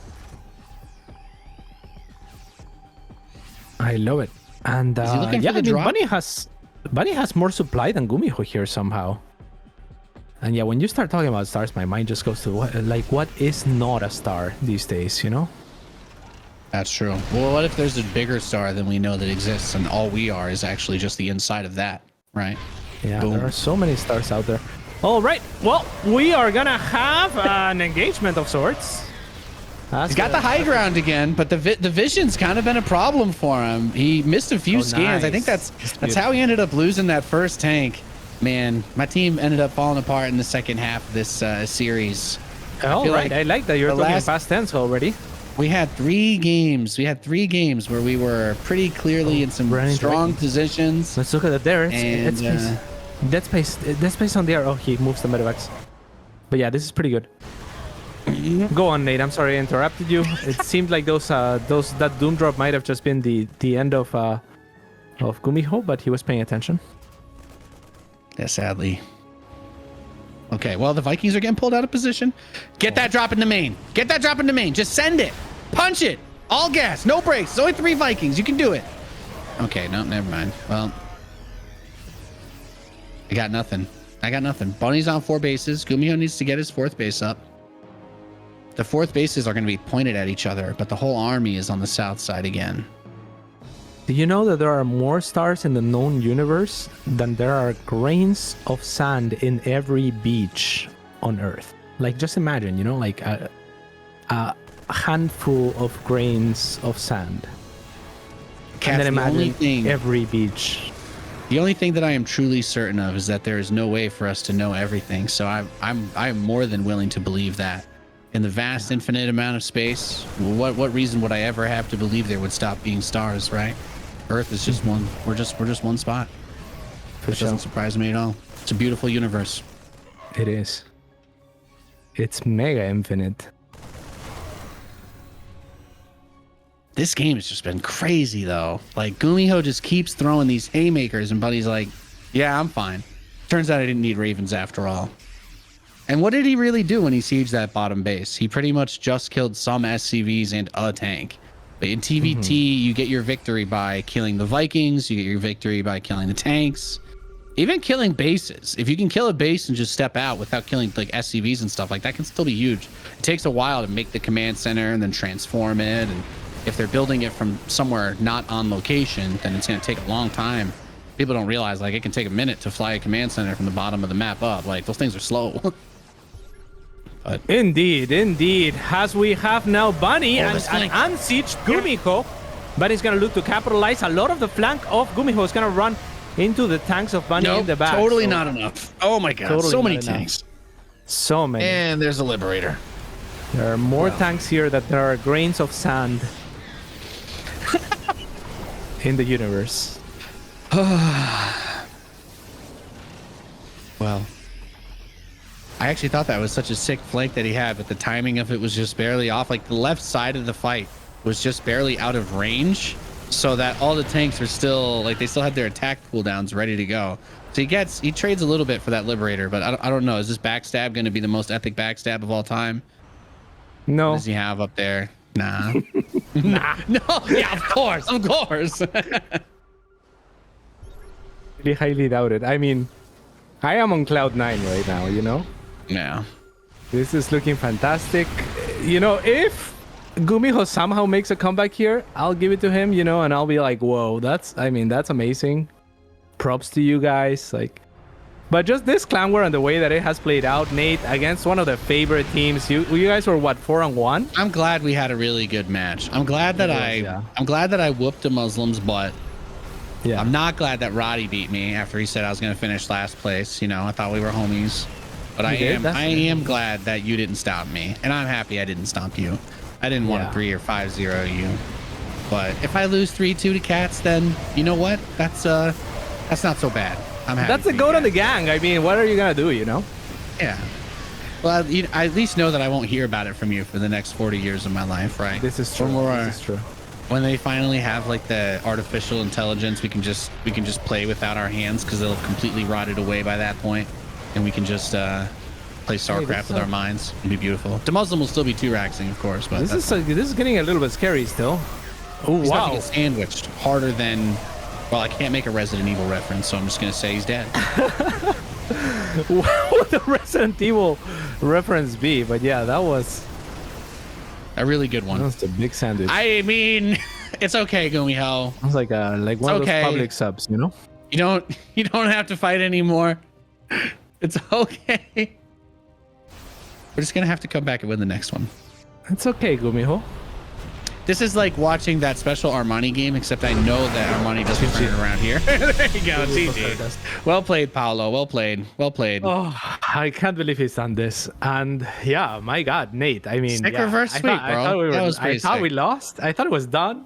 I love it. And yeah, I mean, Bunny has more supply than Gumiho here somehow. And yeah, when you start talking about stars, my mind just goes to what is not a star these days, you know? That's true. Well, what if there's a bigger star than we know that exists, and all we are is actually just the inside of that, right? Yeah, boom. There are so many stars out there. All right, well, we are gonna have an engagement of sorts. He's got the high ground again, but the vision's kind of been a problem for him. He missed a few scans. Nice. I think that's how he ended up losing that first tank. Man, my team ended up falling apart in the second half of this series. All right, I like that you're talking past tense already. We had 3 games. We had 3 games where we were pretty clearly in some strong positions. Let's look at it there. Dead space on the air. Oh, he moves the medevacs. But yeah, this is pretty good. Go on, Nate. I'm sorry I interrupted you. It seemed like that doom drop might have just been the end of Gumiho, but he was paying attention. Yeah, sadly. Okay, well, the Vikings are getting pulled out of position. Get that drop into main. Get that drop into main. Just send it. Punch it. All gas. No brakes. It's only 3 Vikings. You can do it. Okay, no, never mind. Well, I got nothing. Bunny's on 4 bases. Gumiho needs to get his 4th base up. The 4th bases are going to be pointed at each other, but the whole army is on the south side again. Do you know that there are more stars in the known universe than there are grains of sand in every beach on Earth? Like, just imagine, like a handful of grains of sand. And then imagine every beach. The only thing that I am truly certain of is that there is no way for us to know everything. So I'm more than willing to believe that. In the vast infinite amount of space, what reason would I ever have to believe there would stop being stars, right? Earth is just one. We're just one spot. It doesn't surprise me at all. It's a beautiful universe. It is. It's mega infinite. This game has just been crazy though. Like Gumiho just keeps throwing these haymakers and Buddy's like, yeah, I'm fine. Turns out I didn't need Ravens after all. And what did he really do when he sieged that bottom base? He pretty much just killed some SCVs and a tank. But in TVT, you get your victory by killing the Vikings. You get your victory by killing the tanks. Even killing bases. If you can kill a base and just step out without killing like SCVs and stuff, like that can still be huge. It takes a while to make the command center and then transform it. And if they're building it from somewhere not on location, then it's going to take a long time. People don't realize like it can take a minute to fly a command center from the bottom of the map up. Like those things are slow. But Indeed. As we have now Bunny and unsieged Gumiho. Bunny's going to look to capitalize. A lot of the flank of Gumiho is going to run into the tanks of Bunny in the back. Totally not enough. Oh my god, totally so many tanks. So many. And there's a Liberator. There are more tanks here than there are grains of sand in the universe. Well, I actually thought that was such a sick flank that he had, but the timing of it was just barely off. Like the left side of the fight was just barely out of range, so that all the tanks were still like they still had their attack cooldowns ready to go. So he trades a little bit for that Liberator, but I don't know. Is this backstab going to be the most epic backstab of all time? No. What does he have up there? Nah. Nah. No. Yeah, of course. really highly doubt it. I mean, I am on cloud 9 right now, you know? Yeah. This is looking fantastic. You know, if Gumiho somehow makes a comeback here, I'll give it to him, you know, and I'll be like, whoa, that's amazing. Props to you guys. Like, but just this clan war and the way that it has played out, Nate, against one of the favorite teams. You guys were what, 4-1? I'm glad we had a really good match. I'm glad that I'm glad that I whooped a Muslim's butt. Yeah. I'm not glad that Roddy beat me after he said I was going to finish last place. You know, I thought we were homies. But I am glad that you didn't stop me. And I'm happy I didn't stomp you. I didn't want to 3 or 5-0 you. But if I lose 3-2 to CatZ, then you know what? That's not so bad. I'm happy. That's the goat of the gang. I mean, what are you going to do, you know? Yeah. Well, I at least know that I won't hear about it from you for the next 40 years of my life, right? This is true. This is true. When they finally have like the artificial intelligence, we can just play without our hands because they'll have completely rotted away by that point, and we can just play StarCraft with our minds. It'd be beautiful. The Muslim will still be 2-raxing, of course, but this is getting a little bit scary still. Oh wow! He's sandwiched harder than. Well, I can't make a Resident Evil reference, so I'm just gonna say he's dead. What would the Resident Evil reference be? But yeah, that was a really good one. That was the big sandwich. I mean, it's okay, Gumiho. It was like one of those public subs, you know? You don't have to fight anymore. It's okay. We're just gonna have to come back and win the next one. It's okay, Gumiho. This is like watching that special Armani game, except I know that Armani doesn't turn it around here. There you go, GG. Well played, Paolo. Well played. Well played. Oh, I can't believe he's done this. And yeah, my God, Nate. I mean, sick reverse sweep, bro. I thought we lost. I thought it was done.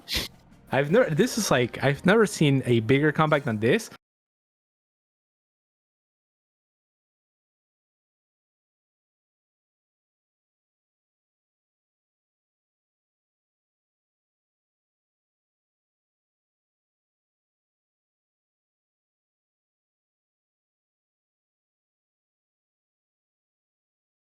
I've never seen a bigger comeback than this.